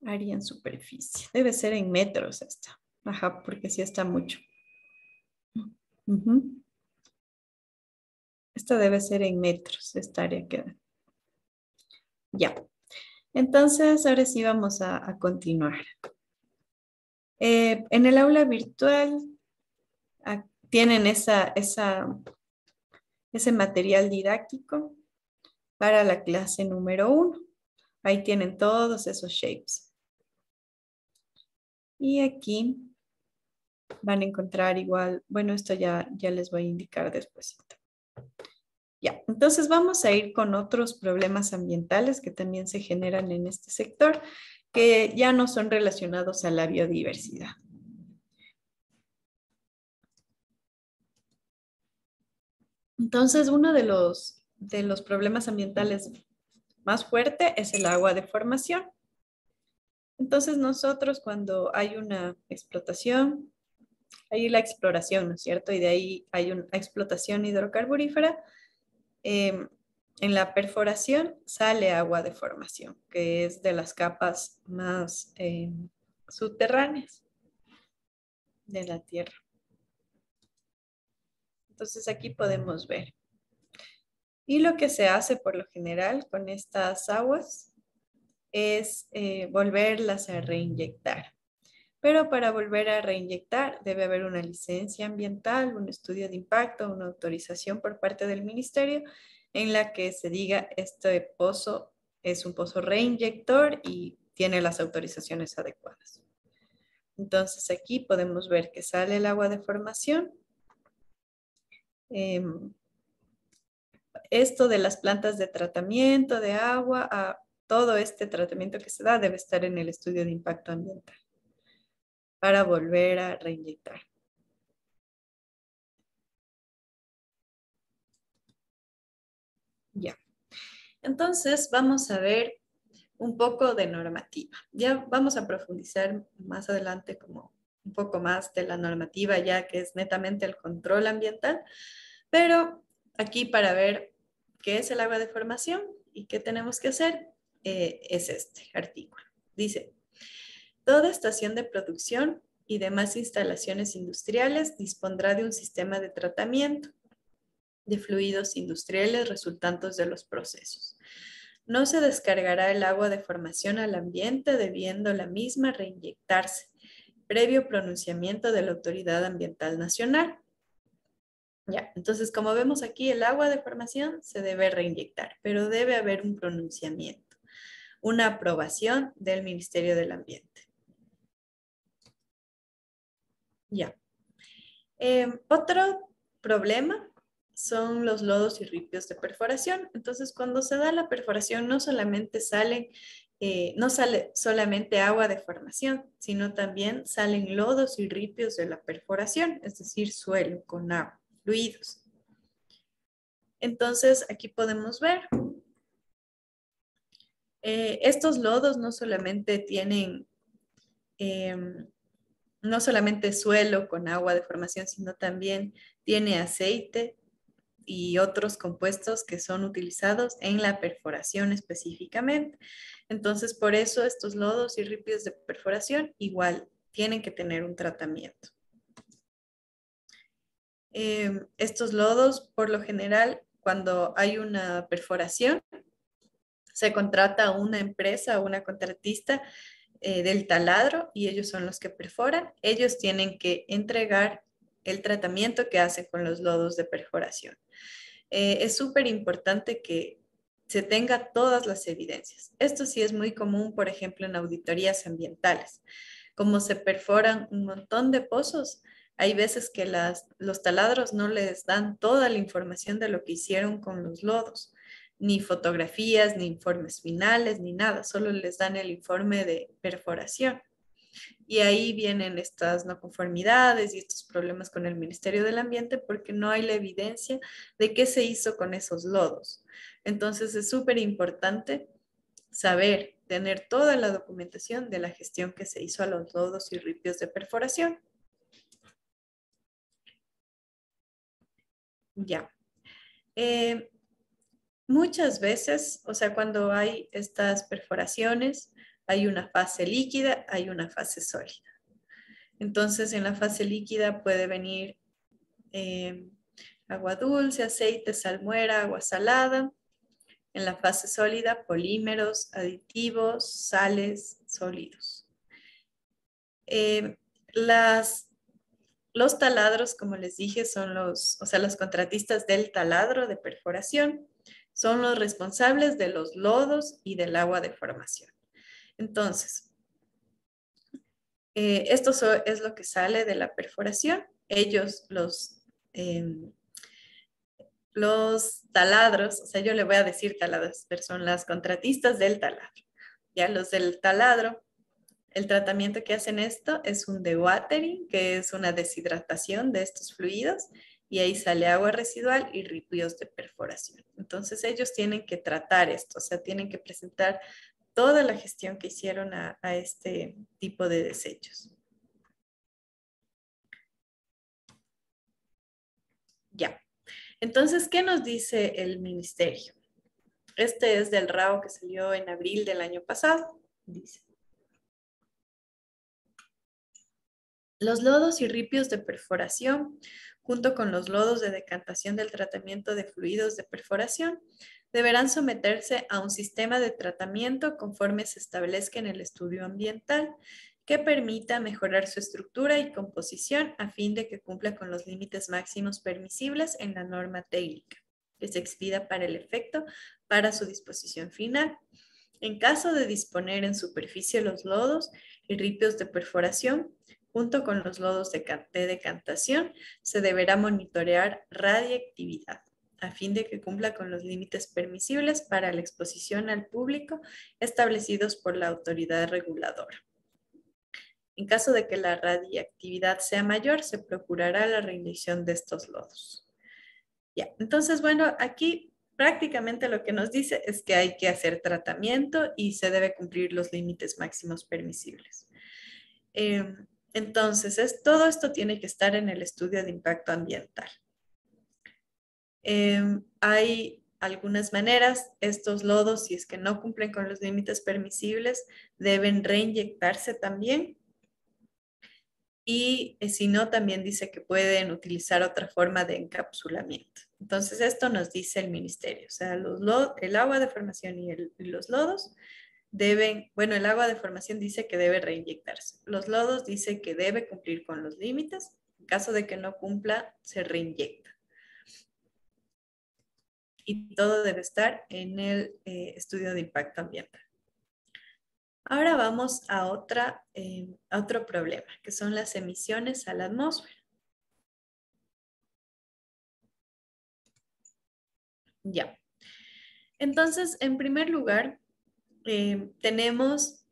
área en superficie. Debe ser en metros esta. Ajá, porque sí está mucho. Ujú. Esta debe ser en metros, esta área queda. Ya. Entonces, ahora sí vamos a continuar. En el aula virtual tienen ese material didáctico para la clase número 1. Ahí tienen todos esos shapes. Y aquí van a encontrar igual, bueno, esto ya les voy a indicar después. Ya, entonces vamos a ir con otros problemas ambientales que también se generan en este sector, que ya no son relacionados a la biodiversidad. Entonces, uno de los problemas ambientales más fuerte es el agua de formación. Entonces, nosotros cuando hay una explotación, hay la exploración, ¿no es cierto? Y de ahí hay una explotación hidrocarburífera. En la perforación sale agua de formación, que es de las capas más subterráneas de la Tierra. Entonces aquí podemos ver. Y lo que se hace por lo general con estas aguas es volverlas a reinyectar. Pero para volver a reinyectar debe haber una licencia ambiental, un estudio de impacto, una autorización por parte del ministerio en la que se diga este pozo es un pozo reinyector y tiene las autorizaciones adecuadas. Entonces aquí podemos ver que sale el agua de formación. esto de las plantas de tratamiento de agua, a todo este tratamiento que se da debe estar en el estudio de impacto ambiental para volver a reinyectar. Ya. Entonces vamos a ver un poco de normativa. Ya vamos a profundizar más adelante como un poco más de la normativa ya que es netamente el control ambiental, pero aquí para ver qué es el agua de formación y qué tenemos que hacer es este artículo. Dice, toda estación de producción y demás instalaciones industriales dispondrá de un sistema de tratamiento de fluidos industriales resultantes de los procesos. No se descargará el agua de formación al ambiente, debiendo la misma reinyectarse, previo pronunciamiento de la Autoridad Ambiental Nacional. Ya, entonces como vemos aquí, el agua de formación se debe reinyectar, pero debe haber un pronunciamiento, una aprobación del Ministerio del Ambiente. Ya. Otro problema son los lodos y ripios de perforación. Entonces, cuando se da la perforación, no solamente sale solamente agua de formación, sino también salen lodos y ripios de la perforación, es decir, suelo con agua, fluidos. Entonces, aquí podemos ver, estos lodos no solamente tienen, no solamente suelo con agua de formación, sino también tiene aceite y otros compuestos que son utilizados en la perforación específicamente. Entonces, por eso estos lodos y ripios de perforación igual tienen que tener un tratamiento. Estos lodos, por lo general, cuando hay una perforación, se contrata a una empresa o una contratista del taladro y ellos son los que perforan. Ellos tienen que entregar el tratamiento que hacen con los lodos de perforación. Es súper importante que se tenga todas las evidencias. Esto sí es muy común, por ejemplo, en auditorías ambientales. Como se perforan un montón de pozos, hay veces que los taladros no les dan toda la información de lo que hicieron con los lodos, ni fotografías, ni informes finales, ni nada, solo les dan el informe de perforación. Y ahí vienen estas no conformidades y estos problemas con el Ministerio del Ambiente porque no hay la evidencia de qué se hizo con esos lodos. Entonces es súper importante saber, tener toda la documentación de la gestión que se hizo a los lodos y ripios de perforación. Ya. Muchas veces, o sea, cuando hay estas perforaciones, hay una fase líquida, hay una fase sólida. Entonces, en la fase líquida puede venir agua dulce, aceite, salmuera, agua salada. En la fase sólida, polímeros, aditivos, sales, sólidos. Los taladros, como les dije, son los contratistas del taladro de perforación, son los responsables de los lodos y del agua de formación. Entonces, esto es lo que sale de la perforación. Ellos, los taladros, o sea, yo le voy a decir taladros, pero son las contratistas del taladro. Ya los del taladro, el tratamiento que hacen esto es un dewatering, que es una deshidratación de estos fluidos, y ahí sale agua residual y ripios de perforación. Entonces ellos tienen que tratar esto, o sea, tienen que presentar toda la gestión que hicieron a este tipo de desechos. Ya. Entonces, ¿qué nos dice el ministerio? Este es del RAO que salió en abril del año pasado. Dice: los lodos y ripios de perforación, junto con los lodos de decantación del tratamiento de fluidos de perforación, deberán someterse a un sistema de tratamiento conforme se establezca en el estudio ambiental, que permita mejorar su estructura y composición a fin de que cumpla con los límites máximos permisibles en la norma técnica, que se expida para el efecto para su disposición final. En caso de disponer en superficie los lodos y ripios de perforación, junto con los lodos de decantación, se deberá monitorear radiactividad. a fin de que cumpla con los límites permisibles para la exposición al público establecidos por la autoridad reguladora. En caso de que la radiactividad sea mayor, se procurará la reinyección de estos lodos. Ya, entonces, bueno, aquí prácticamente lo que nos dice es que hay que hacer tratamiento y se debe cumplir los límites máximos permisibles. Entonces, todo esto tiene que estar en el estudio de impacto ambiental. Hay algunas maneras, estos lodos, si es que no cumplen con los límites permisibles, deben reinyectarse también. Y si no, también dice que pueden utilizar otra forma de encapsulamiento. Entonces, esto nos dice el ministerio. O sea, el agua de formación y los lodos deben, bueno, el agua de formación dice que debe reinyectarse. Los lodos dice que debe cumplir con los límites. En caso de que no cumpla, se reinyecta. Y todo debe estar en el estudio de impacto ambiental. Ahora vamos a otro problema, que son las emisiones a la atmósfera. Ya. Entonces, en primer lugar, tenemos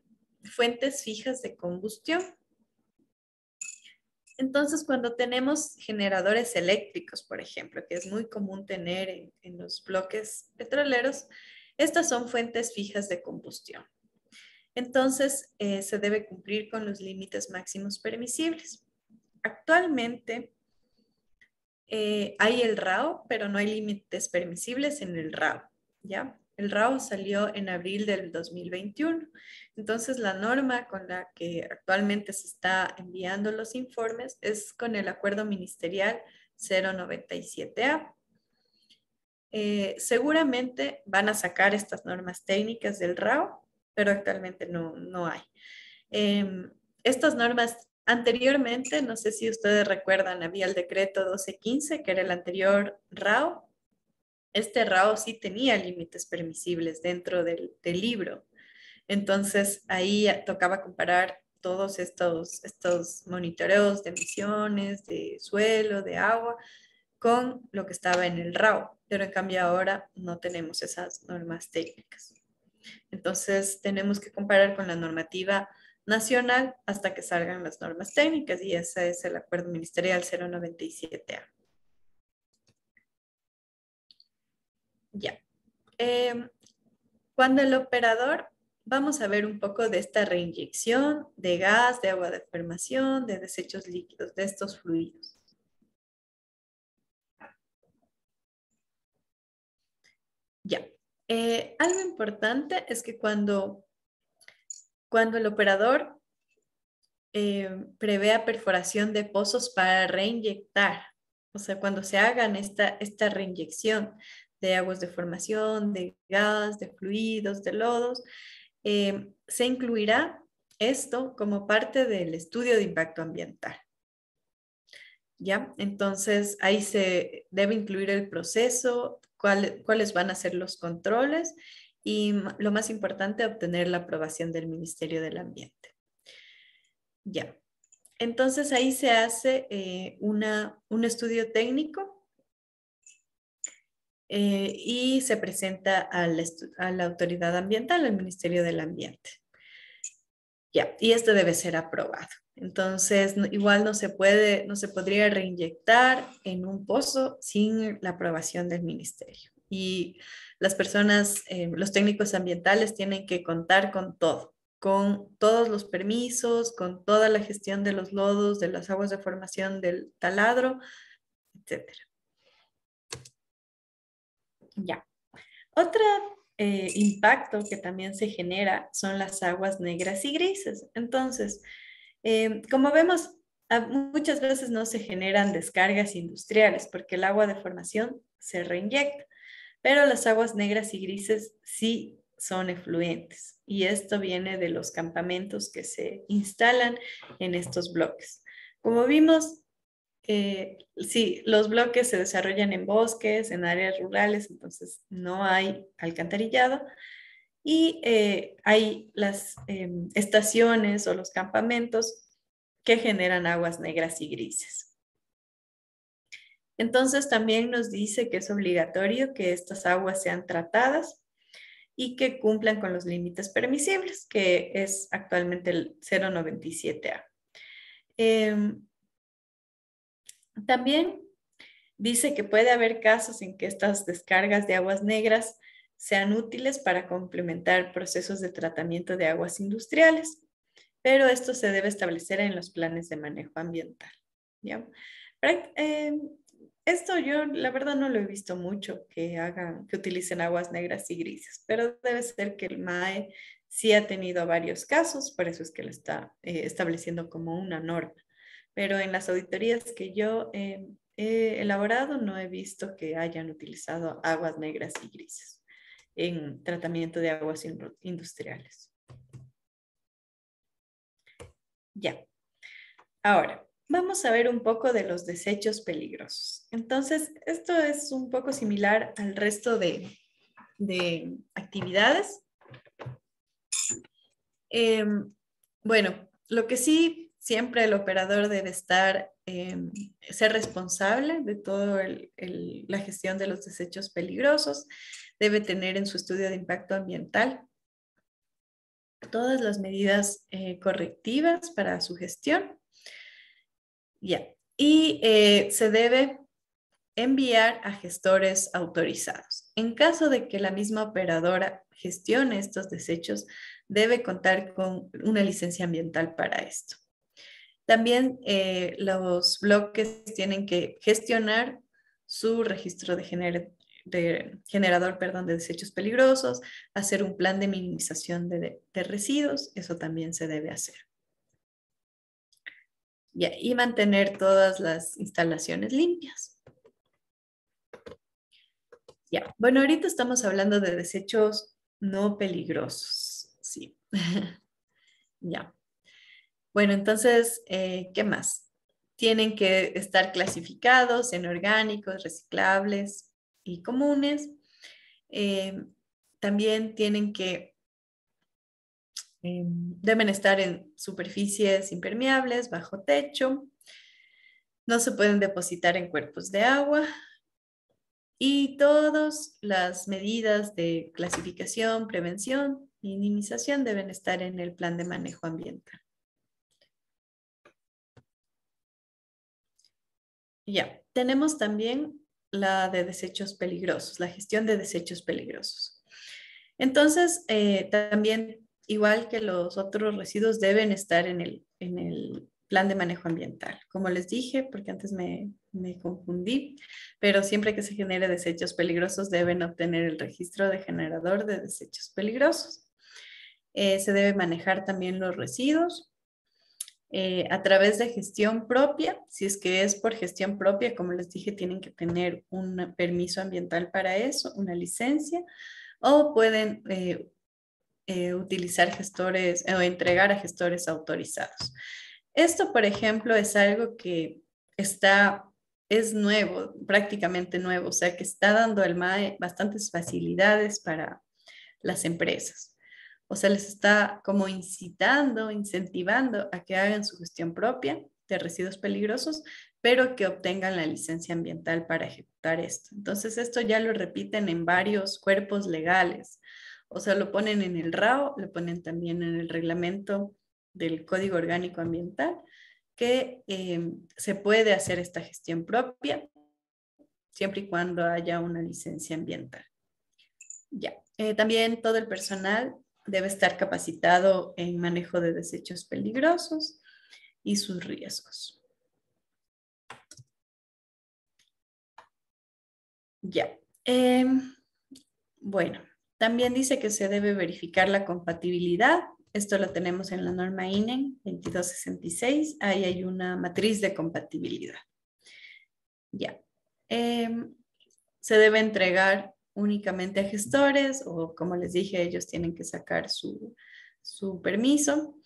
fuentes fijas de combustión. Entonces, cuando tenemos generadores eléctricos, por ejemplo, que es muy común tener en los bloques petroleros, estas son fuentes fijas de combustión. Entonces, se debe cumplir con los límites máximos permisibles. Actualmente hay el RAO, pero no hay límites permisibles en el RAO, ¿ya? El RAO salió en abril del 2021. Entonces, la norma con la que actualmente se está enviando los informes es con el Acuerdo Ministerial 097A. Seguramente van a sacar estas normas técnicas del RAO, pero actualmente no hay. Estas normas anteriormente, no sé si ustedes recuerdan, había el decreto 1215, que era el anterior RAO. Este RAO sí tenía límites permisibles dentro del libro. Entonces, ahí tocaba comparar todos estos monitoreos de emisiones, de suelo, de agua, con lo que estaba en el RAO. Pero en cambio ahora no tenemos esas normas técnicas. Entonces, tenemos que comparar con la normativa nacional hasta que salgan las normas técnicas, y ese es el Acuerdo Ministerial 097A. Ya. Cuando el operador, vamos a ver un poco de esta reinyección de gas, de agua de formación, de desechos líquidos, de estos fluidos. Ya. Algo importante es que cuando el operador prevea perforación de pozos para reinyectar, o sea, cuando se hagan esta reinyección de aguas de formación, de gas, de fluidos, de lodos, se incluirá esto como parte del estudio de impacto ambiental. ¿Ya? Entonces, ahí se debe incluir el proceso, cuáles van a ser los controles y, lo más importante, obtener la aprobación del Ministerio del Ambiente. Ya. Entonces, ahí se hace un estudio técnico y se presenta a la autoridad ambiental, al Ministerio del Ambiente. Ya, y esto debe ser aprobado. Entonces, igual no se podría reinyectar en un pozo sin la aprobación del ministerio. Y las personas, los técnicos ambientales tienen que contar con todo, con todos los permisos, con toda la gestión de los lodos, de las aguas de formación del taladro, etc. Ya. Otro impacto que también se genera son las aguas negras y grises. Entonces, como vemos, muchas veces no se generan descargas industriales porque el agua de formación se reinyecta, pero las aguas negras y grises sí son efluentes, y esto viene de los campamentos que se instalan en estos bloques. Como vimos, sí, los bloques se desarrollan en bosques, en áreas rurales, entonces no hay alcantarillado. Y hay las estaciones o los campamentos que generan aguas negras y grises. Entonces también nos dice que es obligatorio que estas aguas sean tratadas y que cumplan con los límites permisibles, que es actualmente el 0,97A. También dice que puede haber casos en que estas descargas de aguas negras sean útiles para complementar procesos de tratamiento de aguas industriales, pero esto se debe establecer en los planes de manejo ambiental, ¿ya? Esto yo la verdad no lo he visto mucho que utilicen aguas negras y grises, pero debe ser que el MAE sí ha tenido varios casos, por eso es que lo está estableciendo como una norma. Pero en las auditorías que yo he elaborado no he visto que hayan utilizado aguas negras y grises en tratamiento de aguas industriales. Ya. Ahora, vamos a ver un poco de los desechos peligrosos. Entonces, esto es un poco similar al resto de actividades. Bueno, lo que sí, siempre el operador debe ser responsable de toda la gestión de los desechos peligrosos. Debe tener en su estudio de impacto ambiental todas las medidas correctivas para su gestión. Ya. Y se debe enviar a gestores autorizados. En caso de que la misma operadora gestione estos desechos, debe contar con una licencia ambiental para esto. También los bloques tienen que gestionar su registro de generador de desechos peligrosos, hacer un plan de minimización de residuos, eso también se debe hacer. Ya, y mantener todas las instalaciones limpias. Ya, bueno, ahorita estamos hablando de desechos no peligrosos, sí. Ya. Bueno, entonces, ¿qué más? Tienen que estar clasificados en orgánicos, reciclables y comunes. También deben estar en superficies impermeables, bajo techo. No se pueden depositar en cuerpos de agua. Y todas las medidas de clasificación, prevención y minimización deben estar en el plan de manejo ambiental. Ya, tenemos también la de desechos peligrosos, la gestión de desechos peligrosos. Entonces, también, igual que los otros residuos, deben estar en el plan de manejo ambiental. Como les dije, porque antes me confundí, pero siempre que se genere desechos peligrosos deben obtener el registro de generador de desechos peligrosos. Se debe manejar también los residuos a través de gestión propia. Si es que es por gestión propia, como les dije, tienen que tener un permiso ambiental para eso, una licencia, o pueden utilizar gestores o entregar a gestores autorizados. Esto, por ejemplo, es algo que es nuevo, prácticamente nuevo, o sea que está dando al MAE bastantes facilidades para las empresas. O sea, les está como incitando, incentivando a que hagan su gestión propia de residuos peligrosos, pero que obtengan la licencia ambiental para ejecutar esto. Entonces, esto ya lo repiten en varios cuerpos legales. O sea, lo ponen en el RAO, lo ponen también en el reglamento del Código Orgánico Ambiental, que se puede hacer esta gestión propia siempre y cuando haya una licencia ambiental. Ya. También todo el personal debe estar capacitado en manejo de desechos peligrosos y sus riesgos. Ya. Bueno, también dice que se debe verificar la compatibilidad. Esto lo tenemos en la norma INEN 2266. Ahí hay una matriz de compatibilidad. Ya. Se debe entregar únicamente a gestores o, como les dije, ellos tienen que sacar su permiso.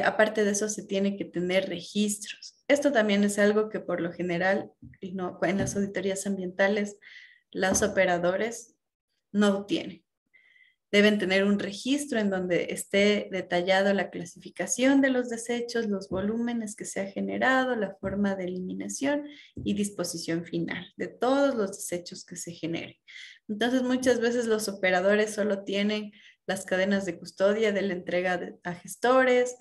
Aparte de eso, se tiene que tener registros. Esto también es algo que por lo general en las auditorías ambientales los operadores no tienen. Deben tener un registro en donde esté detallado la clasificación de los desechos, los volúmenes que se ha generado, la forma de eliminación y disposición final de todos los desechos que se generen. Entonces, muchas veces los operadores solo tienen las cadenas de custodia de la entrega a gestores,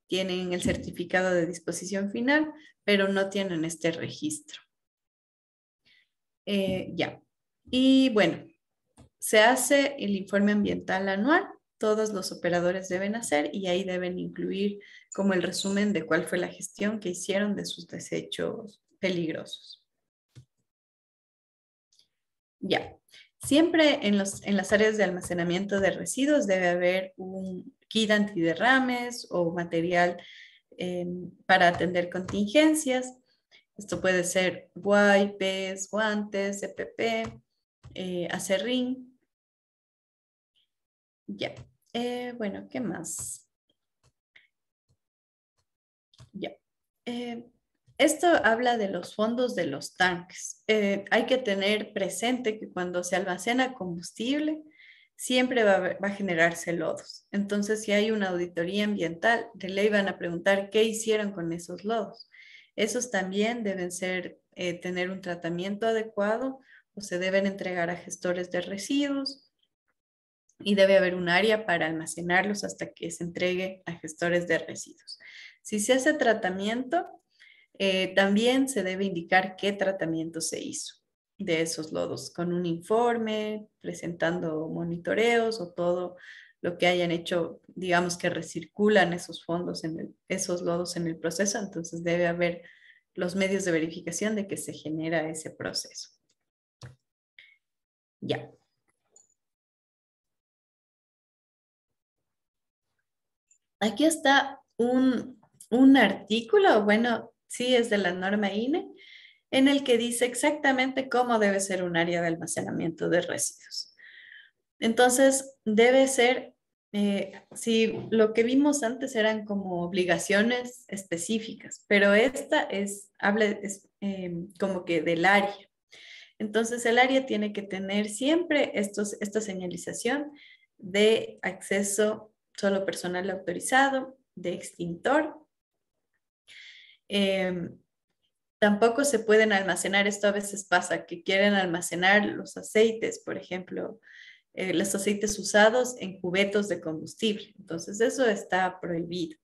tienen el certificado de disposición final, pero no tienen este registro. Ya. Y bueno, se hace el informe ambiental anual, todos los operadores deben hacer y ahí deben incluir como el resumen de cuál fue la gestión que hicieron de sus desechos peligrosos. Ya, siempre en las áreas de almacenamiento de residuos debe haber un kit antiderrames o material para atender contingencias. Esto puede ser wipes, guantes, EPP, acerrín. Ya, bueno, ¿qué más? Ya. Esto habla de los fondos de los tanques. Hay que tener presente que cuando se almacena combustible, siempre va a generarse lodos. Entonces, si hay una auditoría ambiental, de ley van a preguntar qué hicieron con esos lodos. Esos también deben tener un tratamiento adecuado o se deben entregar a gestores de residuos y debe haber un área para almacenarlos hasta que se entregue a gestores de residuos. Si se hace tratamiento, también se debe indicar qué tratamiento se hizo de esos lodos, con un informe, presentando monitoreos o todo lo que hayan hecho, digamos que recirculan esos fondos, esos lodos en el proceso, entonces debe haber los medios de verificación de que se genera ese proceso. Ya. Aquí está un artículo, bueno, sí es de la norma INE, en el que dice exactamente cómo debe ser un área de almacenamiento de residuos. Entonces, debe ser, si lo que vimos antes eran como obligaciones específicas, pero esta habla como que del área. Entonces, el área tiene que tener siempre esta señalización de acceso solo personal autorizado, de extintor. Tampoco se pueden almacenar, esto a veces pasa, que quieren almacenar los aceites, por ejemplo, los aceites usados en cubetos de combustible. Entonces, eso está prohibido.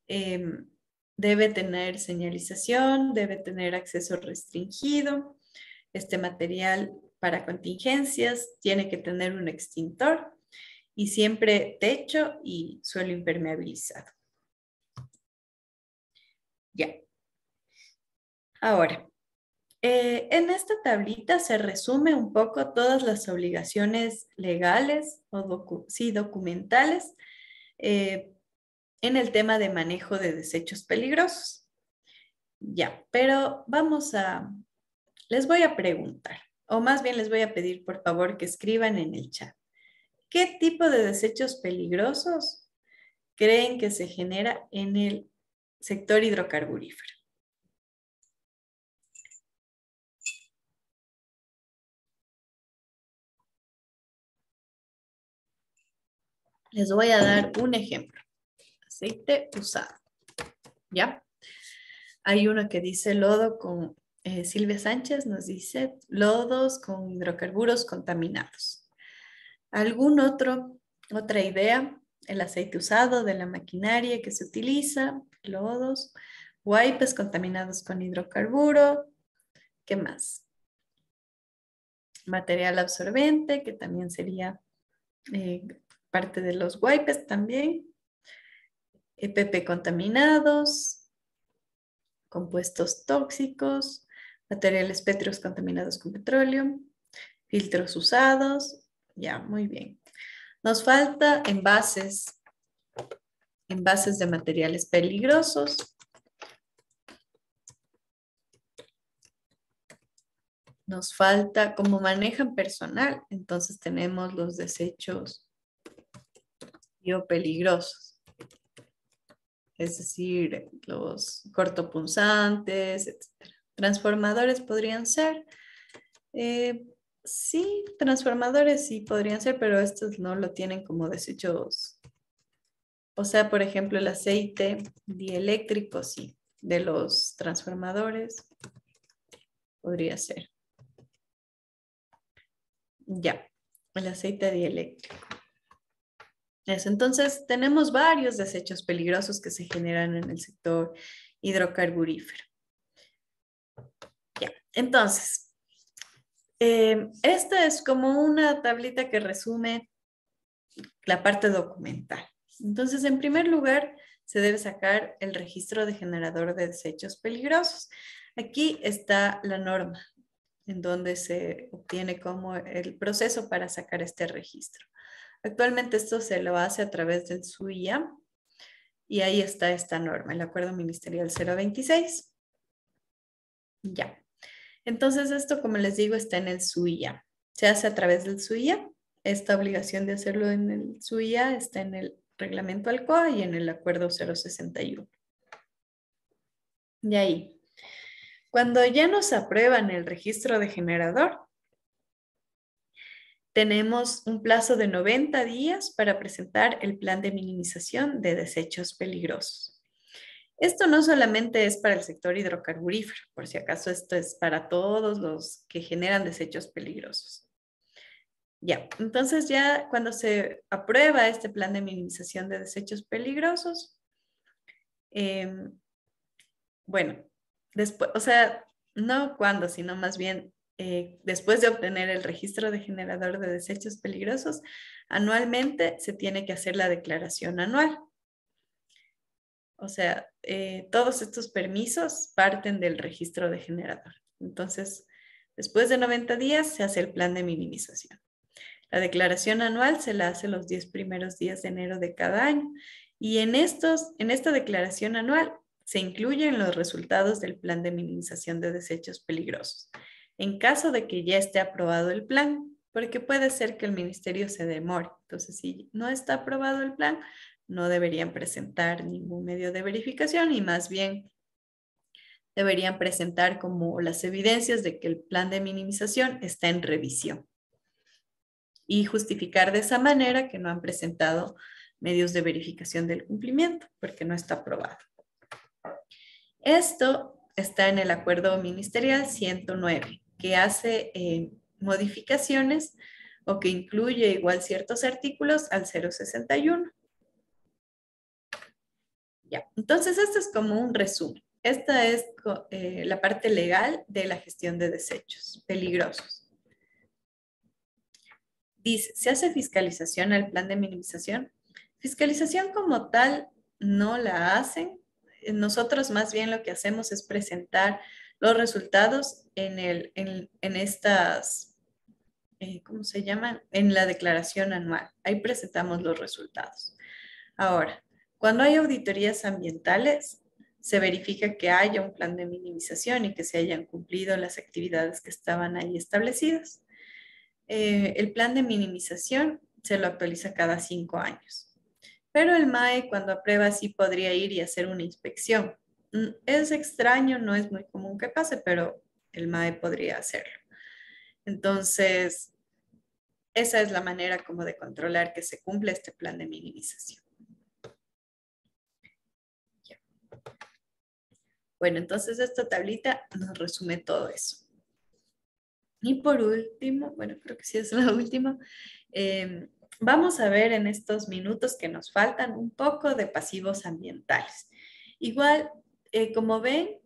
Debe tener señalización, debe tener acceso restringido. Este material para contingencias tiene que tener un extintor y siempre techo y suelo impermeabilizado. Ya. Ahora, en esta tablita se resume un poco todas las obligaciones legales o documentales en el tema de manejo de desechos peligrosos. Ya, pero les voy a preguntar, o más bien les voy a pedir por favor que escriban en el chat. ¿Qué tipo de desechos peligrosos creen que se genera en el sector hidrocarburífero? Les voy a dar un ejemplo. Aceite usado. ¿Ya? Hay uno que dice lodo con, Silvia Sánchez nos dice lodos con hidrocarburos contaminados. Otra idea? El aceite usado de la maquinaria que se utiliza, lodos, wipes contaminados con hidrocarburo. ¿Qué más? Material absorbente, que también sería parte de los wipes también. EPP contaminados, compuestos tóxicos, materiales pétreos contaminados con petróleo, filtros usados. Ya, muy bien. Nos falta envases de materiales peligrosos. Nos falta cómo manejan personal. Entonces tenemos los desechos biopeligrosos. Es decir, los cortopunzantes, etc. Transformadores podrían ser. Sí, transformadores sí podrían ser, pero estos no lo tienen como desechos. O sea, por ejemplo, el aceite dieléctrico, sí, de los transformadores podría ser. Ya, el aceite dieléctrico. Eso, entonces tenemos varios desechos peligrosos que se generan en el sector hidrocarburífero. Ya, entonces, esta es como una tablita que resume la parte documental. Entonces, en primer lugar, se debe sacar el registro de generador de desechos peligrosos. Aquí está la norma en donde se obtiene como el proceso para sacar este registro. Actualmente esto se lo hace a través del SUIA y ahí está esta norma, el Acuerdo Ministerial 026. Ya. Entonces esto, como les digo, está en el SUIA. Se hace a través del SUIA. Esta obligación de hacerlo en el SUIA está en el reglamento ALCOA y en el Acuerdo 061. Y ahí, cuando ya nos aprueban el registro de generador, tenemos un plazo de 90 días para presentar el plan de minimización de desechos peligrosos. Esto no solamente es para el sector hidrocarburífero, por si acaso esto es para todos los que generan desechos peligrosos. Ya, entonces ya cuando se aprueba este plan de minimización de desechos peligrosos, bueno, después, o sea, no cuando, sino más bien después de obtener el registro de generador de desechos peligrosos, anualmente se tiene que hacer la declaración anual. O sea, todos estos permisos parten del registro de generador. Entonces, después de 90 días se hace el plan de minimización. La declaración anual se la hace los 10 primeros días de enero de cada año. Y en esta declaración anual se incluyen los resultados del plan de minimización de desechos peligrosos. En caso de que ya esté aprobado el plan, porque puede ser que el ministerio se demore. Entonces, si no está aprobado el plan, no deberían presentar ningún medio de verificación y más bien deberían presentar como las evidencias de que el plan de minimización está en revisión y justificar de esa manera que no han presentado medios de verificación del cumplimiento porque no está aprobado. Esto está en el Acuerdo Ministerial 109, que hace modificaciones o que incluye igual ciertos artículos al 061. Ya, entonces esto es como un resumen. Esta es la parte legal de la gestión de desechos peligrosos. Dice, ¿se hace fiscalización al plan de minimización? Fiscalización como tal no la hacen. Nosotros más bien lo que hacemos es presentar los resultados en estas, ¿cómo se llaman? En la declaración anual. Ahí presentamos los resultados. Ahora, cuando hay auditorías ambientales, se verifica que haya un plan de minimización y que se hayan cumplido las actividades que estaban ahí establecidas. El plan de minimización se lo actualiza cada 5 años. Pero el MAE cuando aprueba sí podría ir y hacer una inspección. Es extraño, no es muy común que pase, pero el MAE podría hacerlo. Entonces, esa es la manera como de controlar que se cumple este plan de minimización. Bueno, entonces esta tablita nos resume todo eso. Y por último, bueno, creo que sí es la última, vamos a ver en estos minutos que nos faltan un poco de pasivos ambientales. Igual, como ven,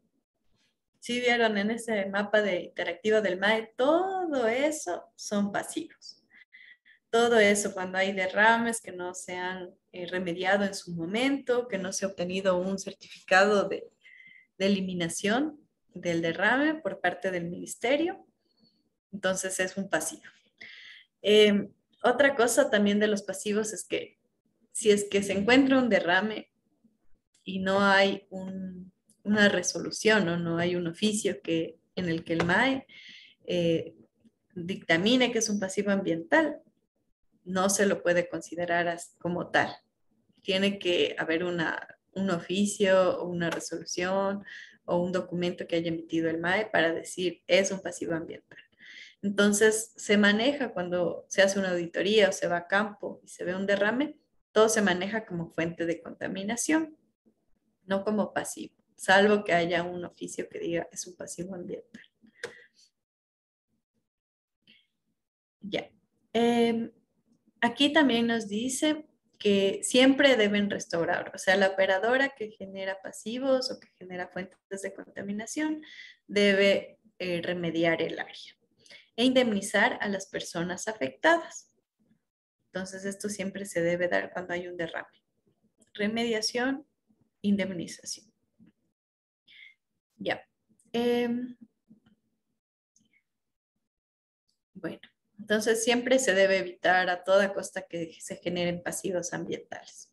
si vieron en ese mapa interactivo del MAE, todo eso son pasivos. Todo eso cuando hay derrames que no se han remediado en su momento, que no se ha obtenido un certificado de eliminación del derrame por parte del ministerio. Entonces es un pasivo. Otra cosa también de los pasivos es que si es que se encuentra un derrame y no hay una resolución o no hay un oficio en el que el MAE dictamine que es un pasivo ambiental, no se lo puede considerar como tal. Tiene que haber un oficio o una resolución o un documento que haya emitido el MAE para decir es un pasivo ambiental. Entonces, se maneja cuando se hace una auditoría o se va a campo y se ve un derrame, todo se maneja como fuente de contaminación, no como pasivo, salvo que haya un oficio que diga es un pasivo ambiental. Ya. Aquí también nos dice que siempre deben restaurar, o sea, la operadora que genera pasivos o que genera fuentes de contaminación debe remediar el área e indemnizar a las personas afectadas. Entonces, esto siempre se debe dar cuando hay un derrame. Remediación, indemnización. Ya. Bueno, entonces siempre se debe evitar a toda costa que se generen pasivos ambientales.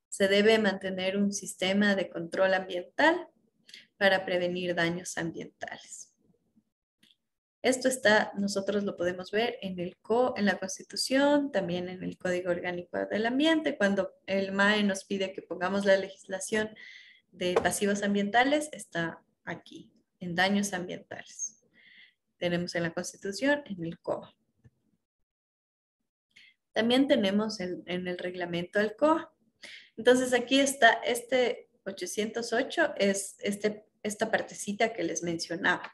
Se debe mantener un sistema de control ambiental para prevenir daños ambientales. Esto está, nosotros lo podemos ver en la Constitución, también en el Código Orgánico del Ambiente, cuando el MAE nos pide que pongamos la legislación de pasivos ambientales, está aquí, en daños ambientales. Tenemos en la Constitución, en el COA. También tenemos en el reglamento del COA. Entonces aquí está este 808, es esta partecita que les mencionaba.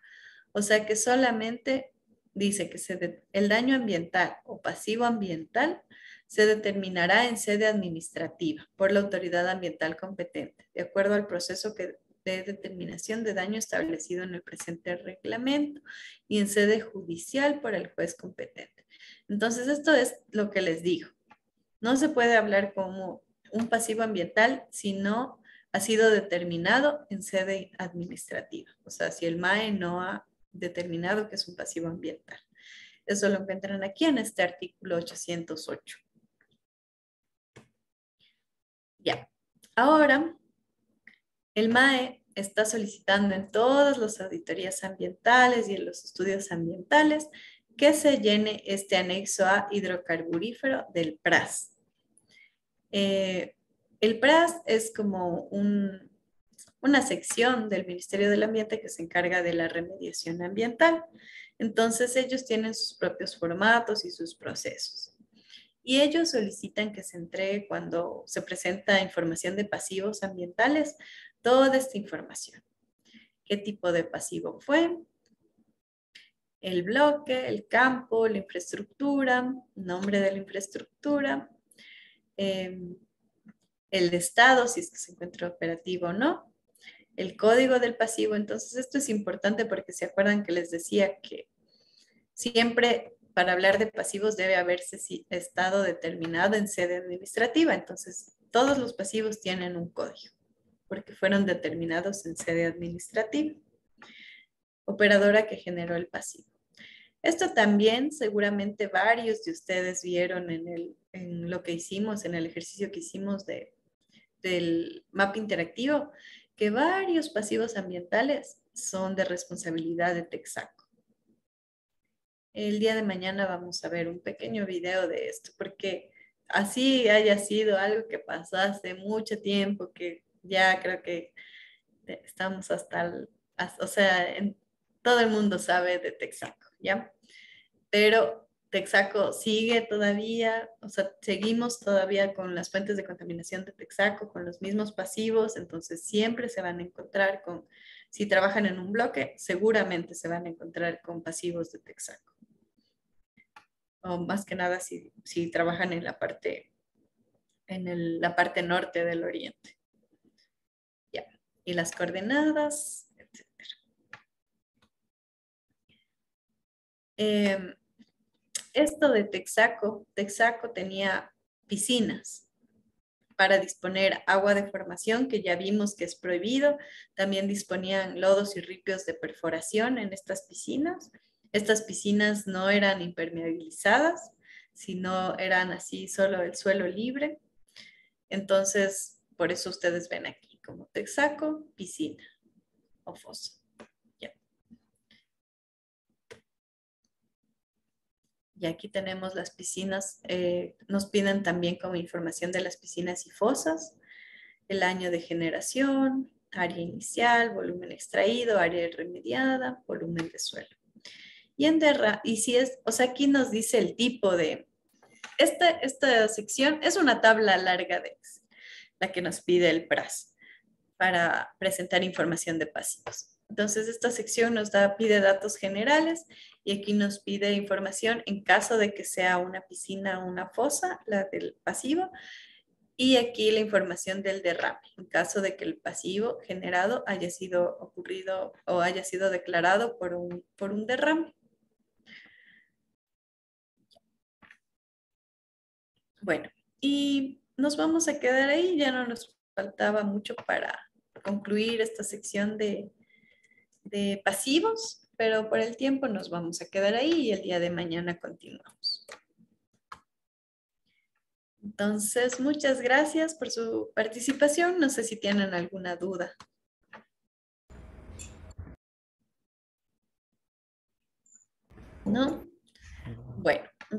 O sea que solamente dice que el daño ambiental o pasivo ambiental se determinará en sede administrativa por la autoridad ambiental competente, de acuerdo al proceso de determinación de daño establecido en el presente reglamento y en sede judicial por el juez competente. Entonces, esto es lo que les digo. No se puede hablar como un pasivo ambiental si no ha sido determinado en sede administrativa. O sea, si el MAE no ha determinado que es un pasivo ambiental. Eso lo encuentran aquí en este artículo 808. Ya. Ahora, el MAE está solicitando en todas las auditorías ambientales y en los estudios ambientales que se llene este anexo A hidrocarburífero del PRAS. El PRAS es como una sección del Ministerio del Ambiente que se encarga de la remediación ambiental. Entonces ellos tienen sus propios formatos y sus procesos. Y ellos solicitan que se entregue cuando se presenta información de pasivos ambientales, toda esta información. ¿Qué tipo de pasivo fue? El bloque, el campo, la infraestructura, nombre de la infraestructura, el estado, si es que se encuentra operativo o no, el código del pasivo. Entonces, esto es importante porque se acuerdan que les decía que siempre para hablar de pasivos debe haberse estado determinado en sede administrativa. Entonces, todos los pasivos tienen un código porque fueron determinados en sede administrativa. Operadora que generó el pasivo. Esto también seguramente varios de ustedes vieron en lo que hicimos, en el ejercicio que hicimos del mapa interactivo, que varios pasivos ambientales son de responsabilidad de Texaco. El día de mañana vamos a ver un pequeño video de esto, porque así haya sido algo que pasó hace mucho tiempo, que ya creo que estamos o sea, todo el mundo sabe de Texaco, ¿ya? Pero Texaco sigue todavía, o sea, seguimos todavía con las fuentes de contaminación de Texaco, con los mismos pasivos, entonces siempre se van a encontrar si trabajan en un bloque, seguramente se van a encontrar con pasivos de Texaco. O más que nada si trabajan en la parte norte del oriente. Ya, y las coordenadas, etc. Esto de Texaco tenía piscinas para disponer agua de formación, que ya vimos que es prohibido. También disponían lodos y ripios de perforación en estas piscinas. Estas piscinas no eran impermeabilizadas, sino eran así solo el suelo libre. Entonces, por eso ustedes ven aquí como Texaco, piscina o fosa. Y aquí tenemos las piscinas, nos piden también como información de las piscinas y fosas, el año de generación, área inicial, volumen extraído, área remediada, volumen de suelo. Y si es, o sea, aquí nos dice el tipo de, esta sección es una tabla larga de Excel, la que nos pide el PRAS para presentar información de pasivos. Entonces, esta sección pide datos generales y aquí nos pide información en caso de que sea una piscina o una fosa, la del pasivo, y aquí la información del derrame, en caso de que el pasivo generado haya sido ocurrido o haya sido declarado por un derrame. Bueno, y nos vamos a quedar ahí, ya no nos faltaba mucho para concluir esta sección de pasivos, pero por el tiempo nos vamos a quedar ahí y el día de mañana continuamos. Entonces, muchas gracias por su participación. No sé si tienen alguna duda. ¿No? Bueno,